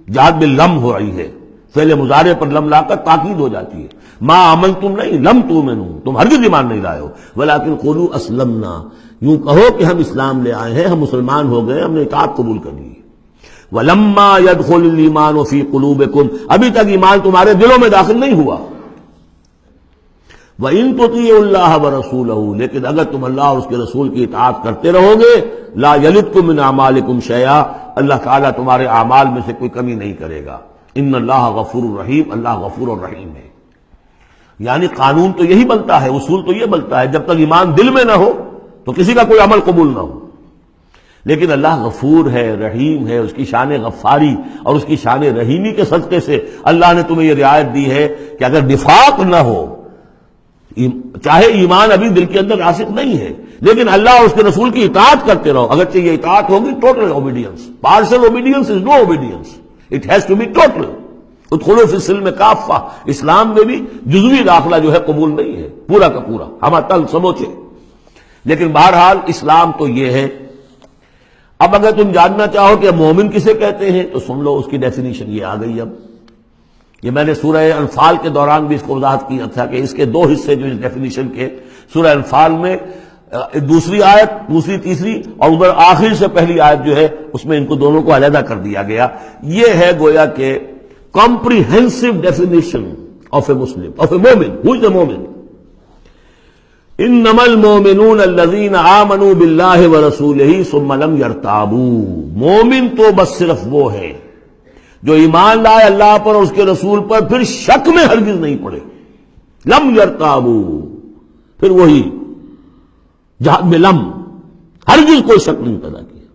جہاد باللم ہو رہی ہے، فعل مضارع پر لم لا کر تاکید ہو جاتی ہے۔ ما آمنتم نہیں، لم تؤمنوا، تم ہرگز ایمان نہیں لائے ہو، ولکن قولوا اسلمنا، یوں کہو کہ ہم اسلام لے آئے ہیں، ہم مسلمان ہو گئے، ہم نے اطاعت قبول کر لی۔ وَلَمَّا يَدْخُلِ الْإِيمَانُ فِي قُلُوبِكُمْ، ابھی تک ایمان تمہارے دلوں میں داخل نہیں ہوا۔ وَإِن تُطِيعُوا اللَّهَ وَرَسُولَهُ، لیکن اگر تم اللہ اور اس کے رسول کی اطاعت کرتے رہو گے، لَا يَلِدْكُم مِّنْ أَعْمَالِكُمْ شَيْئًا، اللہ تعالیٰ تمہارے اعمال میں سے کوئی کمی نہیں کرے گا۔ ان اللہ غفور الرحیم، اللہ غفور الرحیم ہے۔ یعنی قانون تو یہی بنتا ہے، اصول تو یہ بنتا ہے، جب تک ایمان دل میں نہ ہو تو کسی کا کوئی عمل قبول نہ ہو۔ لیکن اللہ غفور ہے، رحیم ہے، اس کی شان غفاری اور اس کی شان رحیمی کے صدقے سے اللہ نے تمہیں یہ رعایت دی ہے کہ اگر نفاق نہ ہو، چاہے ایمان ابھی دل کے اندر راسخ نہیں ہے، لیکن اللہ اور اس کے رسول کی اطاعت کرتے رہو، اگرچہ یہ اطاعت ہوگی total obedience, partial obedience is no obedience, it has to be total. ادخلوا فی السلم کافہ، اسلام میں بھی جزوی داخلہ جو ہے قبول نہیں ہے، پورا کا پورا ہم تل سموچے۔ لیکن بہرحال اسلام تو یہ ہے۔ اب اگر تم جاننا چاہو کہ مومن کسے کہتے ہیں تو سن لو، اس کی ڈیفینیشن یہ آ گئی۔ اب یہ میں نے سورہ انفال کے دوران بھی اس کو وضاحت کیا تھا کہ اس کے دو حصے جو اس ڈیفینیشن کے، سورہ انفال میں دوسری آیت، دوسری تیسری، اور ادھر آخر سے پہلی آیت جو ہے اس میں ان کو دونوں کو علیحدہ کر دیا گیا۔ یہ ہے گویا کہ comprehensive definition of a Muslim, of a مومن۔ Who is a مومن؟ انما المؤمنون الذين آمنوا بالله ورسوله ثم لم يرتابوا، مومن تو بس صرف وہ ہے جو ایمان لائے اللہ پر اور اس کے رسول پر، پھر شک میں ہرگز نہیں پڑے۔ لم يرتابوا، پھر وہی جہاد میں لم، ہرگز کوئی شک نہیں پیدا کیا،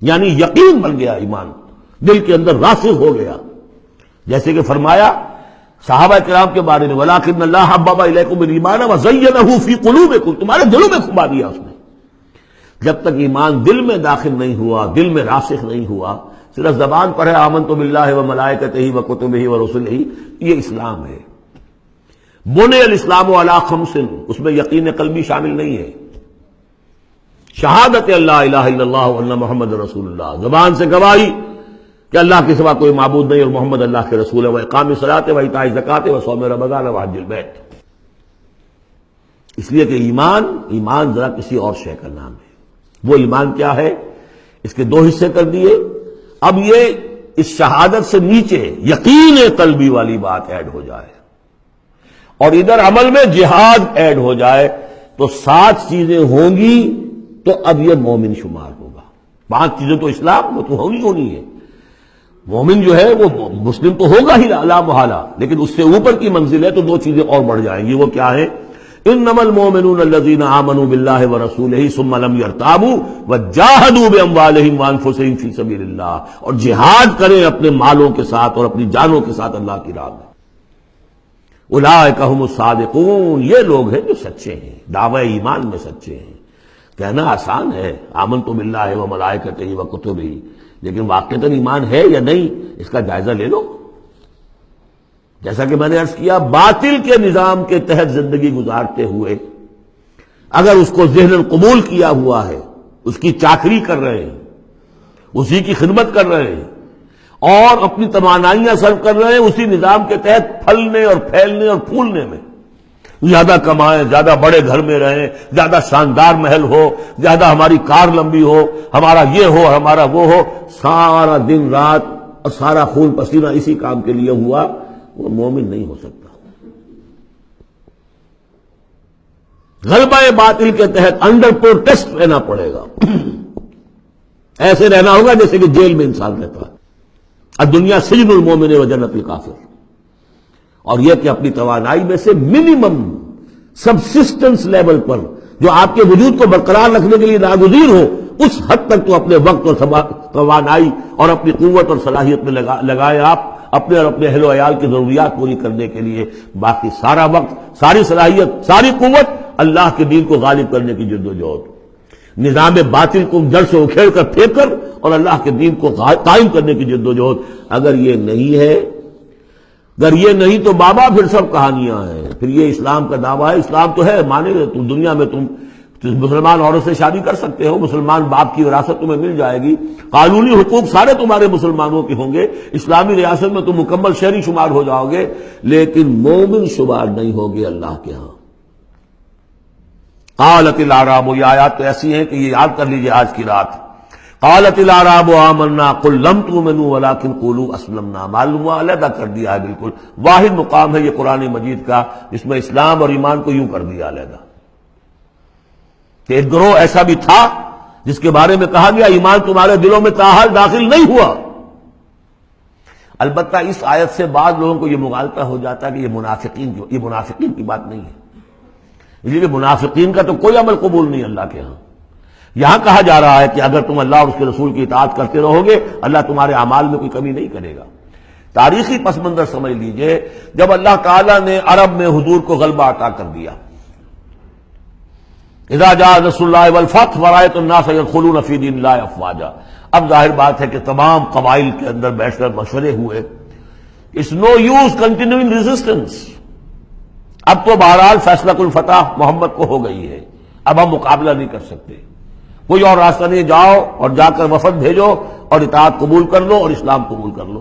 یعنی یقین بن گیا، ایمان دل کے اندر راسخ ہو گیا۔ جیسے کہ فرمایا صحابہ کرام کے بارے میں، وَلَٰكِنَّ اللَّهَ حَبَّبَ إِلَيْكُمُ الْإِيمَانَ وَزَيَّنَهُ فِي قُلُوبِكُمْ، تمہارے دلوں میں کھما دیا اس نے۔ جب تک ایمان دل میں داخل نہیں ہوا، دل میں راسخ نہیں ہوا، صرف زبان پر ہے آمنت باللہ وملائکتہ وکتبہ ورسلہ، یہ اسلام ہے۔ بنی الاسلام علی خمس، اس میں یقین قلبی شامل نہیں ہے۔ شہادت اللہ الہ الا اللہ وان محمد رسول اللہ، زبان سے گواہی کہ اللہ کے سوا کوئی معبود نہیں اور محمد اللہ کے رسول ہے، وإقام الصلاۃ وإیتاء الزکوٰۃ وصوم رمضان وحج البیت۔ اس لیے کہ ایمان ذرا کسی اور شے کا نام ہے۔ وہ ایمان کیا ہے؟ اس کے دو حصے کر دیے۔ اب یہ اس شہادت سے نیچے یقین قلبی والی بات ایڈ ہو جائے اور ادھر عمل میں جہاد ایڈ ہو جائے تو 7 چیزیں ہوں گی تو اب یہ مومن شمار ہوگا۔ 5 چیزیں تو اسلام وہ تو ہونی ہے۔ مومن جو ہے وہ مسلم تو ہوگا ہی لا محالہ، لیکن اس سے اوپر کی منزل ہے تو 2 چیزیں اور بڑھ جائیں گی۔ وہ کیا ہے؟ انما المؤمنون الذين آمنوا بالله ورسوله ثم لم يرتابوا وجاهدوا باموالهم وانفسهم في سبيل الله، اور جہاد کریں اپنے مالوں کے ساتھ اور اپنی جانوں کے ساتھ اللہ کی راہ میں۔ اولئک هم الصادقون، یہ لوگ ہیں جو سچے ہیں، دعوی ایمان میں سچے ہیں۔ کہنا آسان ہے آمنت باللہ وملائکتہ وکتبہ، لیکن واقعتاً ایمان ہے یا نہیں اس کا جائزہ لے لو۔ جیسا کہ میں نے عرض کیا، باطل کے نظام کے تحت زندگی گزارتے ہوئے اگر اس کو ذہناً قبول کیا ہوا ہے، اس کی چاکری کر رہے ہیں، اسی کی خدمت کر رہے ہیں اور اپنی توانائیاں صرف کر رہے ہیں اسی نظام کے تحت پھلنے اور پھیلنے اور پھولنے میں، زیادہ کمائیں، زیادہ بڑے گھر میں رہیں، زیادہ شاندار محل ہو، زیادہ ہماری کار لمبی ہو، ہمارا یہ ہو، ہمارا وہ ہو، سارا دن رات اور سارا خون پسینہ اسی کام کے لیے ہوا، وہ مومن نہیں ہو سکتا۔ غلبہ باطل کے تحت انڈر پروٹیسٹ رہنا پڑے گا، ایسے رہنا ہوگا جیسے کہ جیل میں انسان رہتا ہے۔ الدنیا سجن المومن و جنت الکافر، اور یہ کہ اپنی توانائی میں سے منیمم سبسسٹنس لیول پر جو آپ کے وجود کو برقرار رکھنے کے لیے ناگزیر ہو، اس حد تک تو اپنے وقت اور توانائی اور اپنی قوت اور صلاحیت میں لگائیں آپ اپنے اور اپنے اہل و عیال کی ضروریات پوری کرنے کے لیے۔ باقی سارا وقت، ساری صلاحیت، ساری قوت اللہ کے دین کو غالب کرنے کی جد و جہد، نظام باطل کو جڑ سے اکھیڑ کر پھینک کر اور اللہ کے دین کو قائم کرنے کی جد و جہد۔ اگر یہ نہیں ہے، اگر یہ نہیں تو بابا پھر سب کہانیاں ہیں، پھر یہ اسلام کا دعویٰ ہے۔ اسلام تو ہے، مانے گا تم دنیا میں تم مسلمان عورت سے شادی کر سکتے ہو، مسلمان باپ کی وراثت تمہیں مل جائے گی، قانونی حقوق سارے تمہارے مسلمانوں کے ہوں گے، اسلامی ریاست میں تم مکمل شہری شمار ہو جاؤ گے، لیکن مومن شمار نہیں ہوگے اللہ کے ہاں۔ قالت الاعراب، یہ آیات تو ایسی ہیں کہ یہ یاد کر لیجئے آج کی رات۔ قالت الاعراب آمنا قل لم تؤمنوا ولكن قولوا اسلمنا، معلوم ہوا علیحدہ کر دیا ہے، بالکل واحد مقام ہے یہ قرآن مجید کا جس میں اسلام اور ایمان کو یوں کر دیا علیحدہ، کہ ایک گروہ ایسا بھی تھا جس کے بارے میں کہا گیا ایمان تمہارے دلوں میں تاحال داخل نہیں ہوا۔ البتہ اس آیت سے بعض لوگوں کو یہ مغالطہ ہو جاتا ہے کہ یہ منافقین کی بات نہیں ہے، اس لیے کہ منافقین کا تو کوئی عمل قبول نہیں اللہ کے ہاں۔ یہاں کہا جا رہا ہے کہ اگر تم اللہ اور اس کے رسول کی اطاعت کرتے رہو گے اللہ تمہارے اعمال میں کوئی کمی نہیں کرے گا۔ تاریخی پس منظر سمجھ لیجئے، جب اللہ تعالیٰ نے عرب میں حضور کو غلبہ عطا کر دیا، اذا جاء نصر اللہ والفتح ورأیت الناس يدخلون فی دین اللہ افواجا، اب ظاہر بات ہے کہ تمام قبائل کے اندر بیٹھ کر مشورے ہوئے، it's no use continuing resistance, اب تو بہرحال فیصلہ الفتح محمد کو ہو گئی ہے، اب ہم مقابلہ نہیں کر سکتے، کوئی اور راستہ نہیں، جاؤ اور جا کر وفد بھیجو اور اطاعت قبول کر لو اور اسلام قبول کر لو۔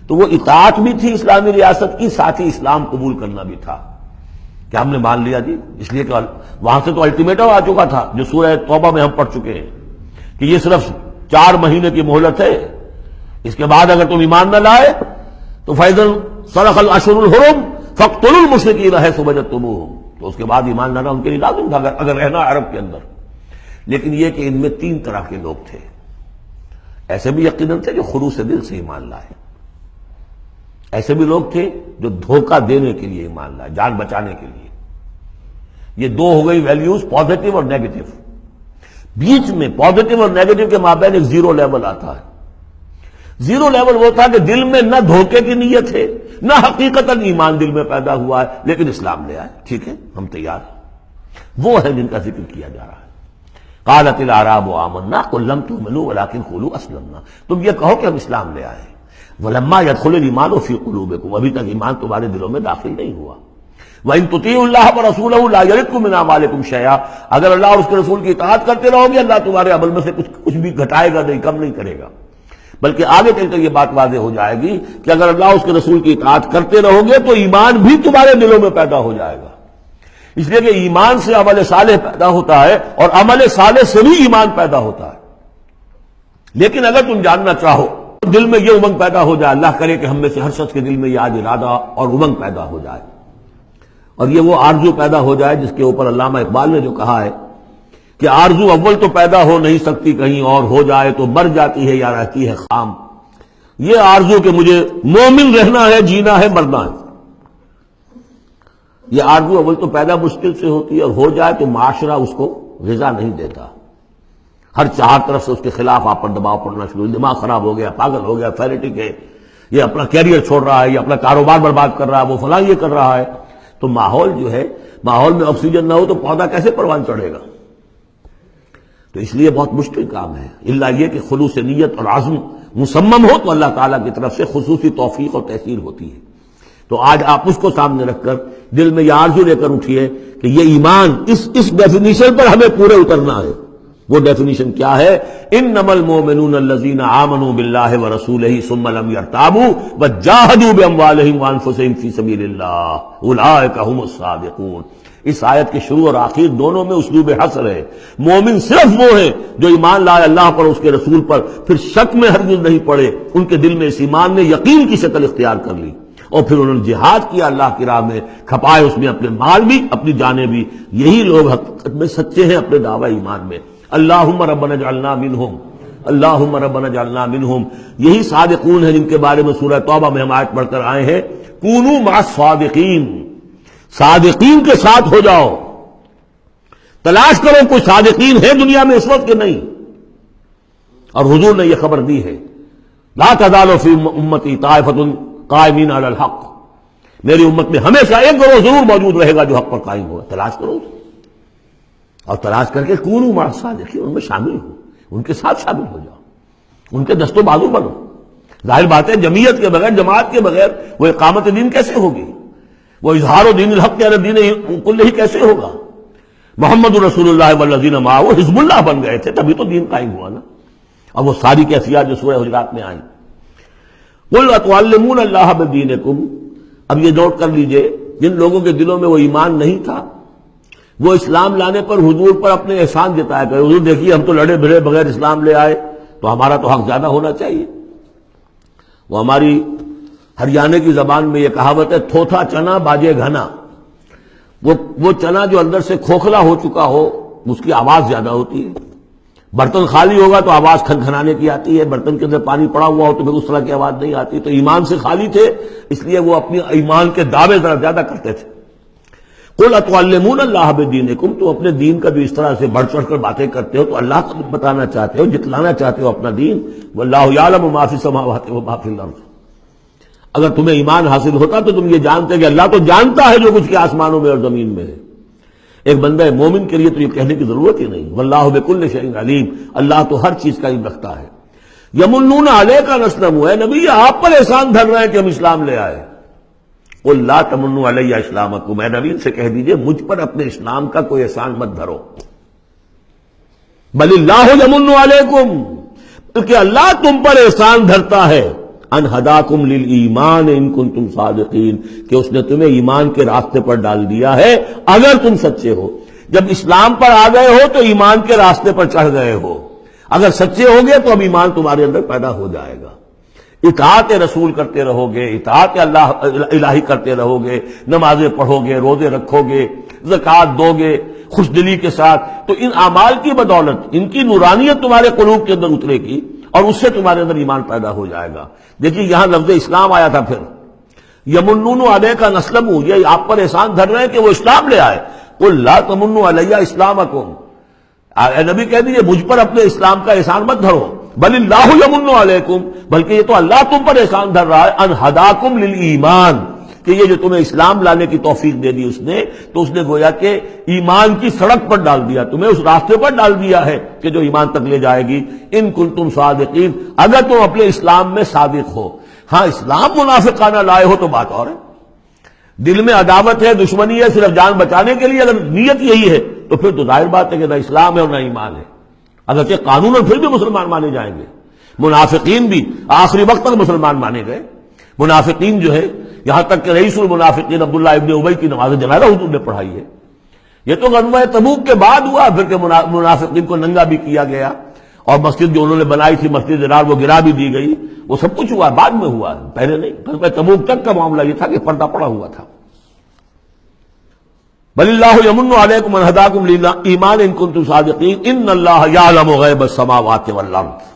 تو وہ اطاعت بھی تھی اسلامی ریاست کی، ساتھ ہی اسلام قبول کرنا بھی تھا کہ ہم نے مان لیا جی، اس لیے کہ وہاں سے تو الٹیمیٹم آ چکا تھا جو سورہ توبہ میں ہم پڑھ چکے ہیں کہ یہ صرف 4 مہینے کی مہلت ہے، اس کے بعد اگر تم ایمان نہ لائے تو فَإِذَا انْسَلَخَ الْأَشْهُرُ الْحُرُمُ فَاقْتُلُوا الْمُشْرِكِينَ حَيْثُ وَجَدتُّمُوهُمْ، تو اس کے بعد ایمان لانا ان کے لیے لازم تھا اگر رہنا عرب کے اندر۔ لیکن یہ کہ ان میں 3 طرح کے لوگ تھے، ایسے بھی یقیناً تھے جو خلوص دل سے ایمان لائے، ایسے بھی لوگ تھے جو دھوکہ دینے کے لیے ایمان لائے، جان بچانے کے لیے۔ یہ 2 ہو گئی ویلیوز، پازیٹو اور نیگیٹو۔ بیچ میں پازیٹو اور نیگیٹو کے مابین ایک زیرو لیول آتا ہے۔ زیرو لیول وہ تھا کہ دل میں نہ دھوکے کی نیت ہے، نہ حقیقتاً ایمان دل میں پیدا ہوا ہے، لیکن اسلام لے آئے، ٹھیک ہے ہم تیار ہیں، وہ ہے جن کا ذکر کیا جا رہا ہے۔ قالت الاعراب آمنا قل لم تؤمنوا ولكن قولوا اسلمنا، تم یہ کہو کہ ہم اسلام لے آئے، ولما يدخل الايمان في قلوبكم، ابھی تک ایمان تمہارے دلوں میں داخل نہیں ہوا۔ وَإِن تُطِيعُوا اللَّهَ وَرَسُولَهُ لَا يَلِدْكُم مِّنْ أَعْمَالِكُم شَيْئًا، اگر اللہ اور اس کے رسول کی اطاعت کرتے رہو گے اللہ تمہارے عمل میں سے کچھ بھی گھٹائے گا نہیں، کم نہیں کرے گا، بلکہ آگے چل کر یہ بات واضح ہو جائے گی کہ اگر اللہ اور اس کے رسول کی اطاعت کرتے رہو گے تو ایمان بھی تمہارے دلوں میں پیدا ہو جائے گا، اس لیے کہ ایمان سے عمل صالح پیدا ہوتا ہے اور عمل صالح سے بھی ایمان پیدا ہوتا ہے۔ لیکن اگر تم جاننا چاہو دل میں یہ امنگ پیدا ہو جائے، اللہ کرے کہ ہم میں سے ہر شخص کے دل میں یہ آج ارادہ اور امنگ پیدا ہو جائے، اور یہ وہ آرزو پیدا ہو جائے جس کے اوپر علامہ اقبال نے جو کہا ہے کہ آرزو اول تو پیدا ہو نہیں سکتی کہیں اور، ہو جائے تو مر جاتی ہے یا رہتی ہے خام، یہ آرزو کہ مجھے مومن رہنا ہے، جینا ہے، مرنا ہے، یہ آرزو اول تو پیدا مشکل سے ہوتی ہے، اور ہو جائے تو معاشرہ اس کو غذا نہیں دیتا، ہر 4 طرف سے اس کے خلاف آپ پر دباؤ پڑنا شروع، دماغ خراب ہو گیا، پاگل ہو گیا، فینیٹک ہے، یہ اپنا کیریئر چھوڑ رہا ہے، یہ اپنا کاروبار برباد کر رہا ہے، وہ فلاں یہ کر رہا ہے، تو ماحول جو ہے، ماحول میں آکسیجن نہ ہو تو پودا کیسے پروان چڑھے گا؟ تو اس لیے بہت مشکل کام ہے، الا یہ کہ خلوص نیت اور عزم مصمم ہو تو اللہ تعالیٰ کی طرف سے خصوصی توفیق اور تحصیل ہوتی ہے۔ تو آج آپ اس کو سامنے رکھ کر دل میں یہ آرزو لے کر اٹھیے کہ یہ ایمان اس ڈیفینیشن پر ہمیں پورے اترنا ہے وہ ڈیفینیشن کیا ہے؟ انما المؤمنون الذین آمنوا باللہ ورسولہ ثم لم یرتابوا وجاہدوا باموالہم وانفسہم فی سبیل اللہ اولئک هم الصادقون۔ اس آیت کے شروع اور آخر دونوں میں اسلوب حصر ہے۔ مومن صرف وہ ہیں جو ایمان لائے اللہ پر، اس کے رسول پر، پھر شک میں ہرگز نہیں پڑے، ان کے دل میں اس ایمان نے یقین کی شکل اختیار کر لی، اور پھر انہوں نے جہاد کیا اللہ کی راہ میں، کھپائے اس میں اپنے مال بھی اپنی جانیں بھی۔ یہی لوگ حقیقت میں سچے ہیں اپنے دعوی ایمان میں۔ اللہم ربنا اجعلنا منہم، اللہم ربنا اجعلنا منہم، یہی صادقون ہیں جن کے بارے میں سورہ توبہ میں ہم آیت پڑھ کر آئے ہیں، کونوا مع الصادقین، صادقین کے ساتھ ہو جاؤ۔ تلاش کرو کوئی صادقین ہے دنیا میں اس وقت کہ نہیں۔ اور حضور نے یہ خبر دی ہے، لا تزال فی امتی طائفۃ قائمین علی الحق، میری امت میں ہمیشہ ایک گروہ ضرور موجود رہے گا جو حق پر قائم ہوگا۔ تلاش کرو اور تلاش کر کے کونوا مع الصادقین، ان میں شامل ہو، ان کے ساتھ شامل ہو جاؤ، ان کے دست و بازو بنو۔ ظاہر بات ہے جمعیت کے بغیر، جماعت کے بغیر وہ اقامت دین کیسے ہوگی؟ وہ اظہار دین الحق علی الدین کلہ کیسے ہوگا؟ محمد رسول اللہ والذین معہ حزب اللہ بن گئے تھے، تبھی تو دین قائم ہوا نا۔ اب وہ ساری کیفیات جو سورہ حجرات میں آئیں۔ قل اتعلمون اللہ بدینکم، اب یہ نوٹ کر لیجئے، جن لوگوں کے دلوں میں وہ ایمان نہیں تھا، وہ اسلام لانے پر حضور پر اپنے احسان جتایا کرے، حضور دیکھیے ہم تو لڑے بھرے بغیر اسلام لے آئے، تو ہمارا تو حق زیادہ ہونا چاہیے۔ وہ ہماری ہریانے کی زبان میں یہ کہاوت ہے، تھوتھا چنا باجے گھنا، وہ چنا جو اندر سے کھوکھلا ہو چکا ہو اس کی آواز زیادہ ہوتی ہے، برتن خالی ہوگا تو آواز کھنکھنانے کی آتی ہے، برتن کے اندر پانی پڑا ہوا ہو تو پھر اس طرح کی آواز نہیں آتی۔ تو ایمان سے خالی تھے، اس لیے وہ اپنی ایمان کے دعوے ذرا زیادہ کرتے تھے۔ قل اتعلمون اللہ بدینکم، تو اپنے دین کا جو اس طرح سے بڑھ چڑھ کر باتیں کرتے ہو تو اللہ کو بتانا چاہتے ہو، جتلانا چاہتے ہو اپنا دین، واللہ یعلم ما فی السماوات وما فی الارض۔ اگر تمہیں ایمان حاصل ہوتا تو تم یہ جانتے کہ اللہ تو جانتا ہے جو کچھ کے آسمانوں میں اور زمین میں ہے۔ ایک بندہ مومن کے لیے تو یہ کہنے کی ضرورت ہی نہیں، واللہ بکل شیء علیم، اللہ تو ہر چیز کا علم رکھتا ہے۔ یمنون علیک ان اسلموا، اے نبی آپ پر احسان دھر رہے ہیں کہ ہم اسلام لے آئے۔ قل لا تمنوا علی اسلامکم، اے نبی سے کہہ دیجئے مجھ پر اپنے اسلام کا کوئی احسان مت دھرو، بل اللہ یمن علیکم، بلکہ اللہ تم پر احسان دھرتا ہے، ان ہداکم للایمان ان کنتم صادقین، کہ اس نے تمہیں ایمان کے راستے پر ڈال دیا ہے اگر تم سچے ہو۔ جب اسلام پر آ گئے ہو تو ایمان کے راستے پر چڑھ گئے ہو، اگر سچے ہو گے تو اب ایمان تمہارے اندر پیدا ہو جائے گا۔ اطاعت رسول کرتے رہو گے، اطاعت اللہ الہی کرتے رہو گے، نمازیں پڑھو گے، روزے رکھو گے، زکوٰۃ دو گے خوش دلی کے ساتھ، تو ان اعمال کی بدولت ان کی نورانیت تمہارے قلوب کے اندر اترے گی اور اس سے تمہارے اندر ایمان پیدا ہو جائے گا۔ دیکھیے یہاں لفظ اسلام آیا تھا، پھر یمنون علیک ان اسلموا، یہ آپ پر احسان دھر رہے ہیں کہ وہ اسلام لے آئے۔ قل لا تمنوا علی اسلامکم، اے نبی کہہ دیجیے مجھ پر اپنے اسلام کا احسان مت دھرو، بل اللہ یمن علیکم، بلکہ یہ تو اللہ تم پر احسان دھر رہا ہے، ان ہداکم للایمان، کہ یہ جو تمہیں اسلام لانے کی توفیق دے دی اس نے، تو اس نے گویا کہ ایمان کی سڑک پر ڈال دیا، تمہیں اس راستے پر ڈال دیا ہے کہ جو ایمان تک لے جائے گی۔ ان کنتم صادقین، اگر تم اپنے اسلام میں صادق ہو۔ ہاں اسلام منافقانہ لائے ہو تو بات اور ہے، دل میں عداوت ہے، دشمنی ہے صرف جان بچانے کے لیے، اگر نیت یہی ہے تو پھر تو ظاہر بات ہے کہ نہ اسلام ہے اور نہ ایمان ہے، اگرچہ قانون پھر بھی مسلمان مانے جائیں گے۔ منافقین بھی آخری وقت تک مسلمان مانے گئے۔ منافقین جو ہے، یہاں تک کہ رئیس المنافقین عبداللہ ابن ابی کی نماز جنازہ حضور نے پڑھائی ہے۔ یہ تو غزوہ تبوک کے بعد ہوا، پھر کہ منافقین کو ننگا بھی کیا گیا، اور مسجد جو انہوں نے بنائی تھی مسجد ضرار وہ گرا بھی دی گئی، وہ سب کچھ ہوا، بعد میں ہوا، پہلے نہیں۔ غزوہ تبوک تک کا معاملہ یہ تھا کہ پردہ پڑا ہوا تھا۔ بل اللہ یمن علیکم ان ہداکم للایمان ان کنتم صادقین ان اللہ یعلم غیب السماوات والارض،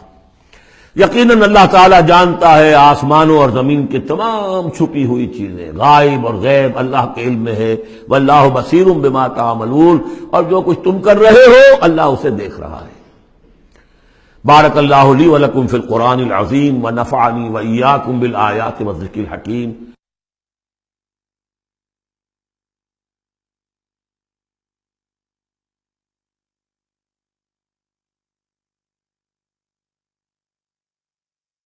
یقیناً اللہ تعالیٰ جانتا ہے آسمانوں اور زمین کی تمام چھپی ہوئی چیزیں، غائب اور غیب اللہ کے علم میں ہے، واللہ بصیر بما تعملون، اور جو کچھ تم کر رہے ہو اللہ اسے دیکھ رہا ہے۔ بارک اللہ لی ولکم فی القرآن العظیم ونفعنی وإیاکم بالآیات والذکر الحکیم۔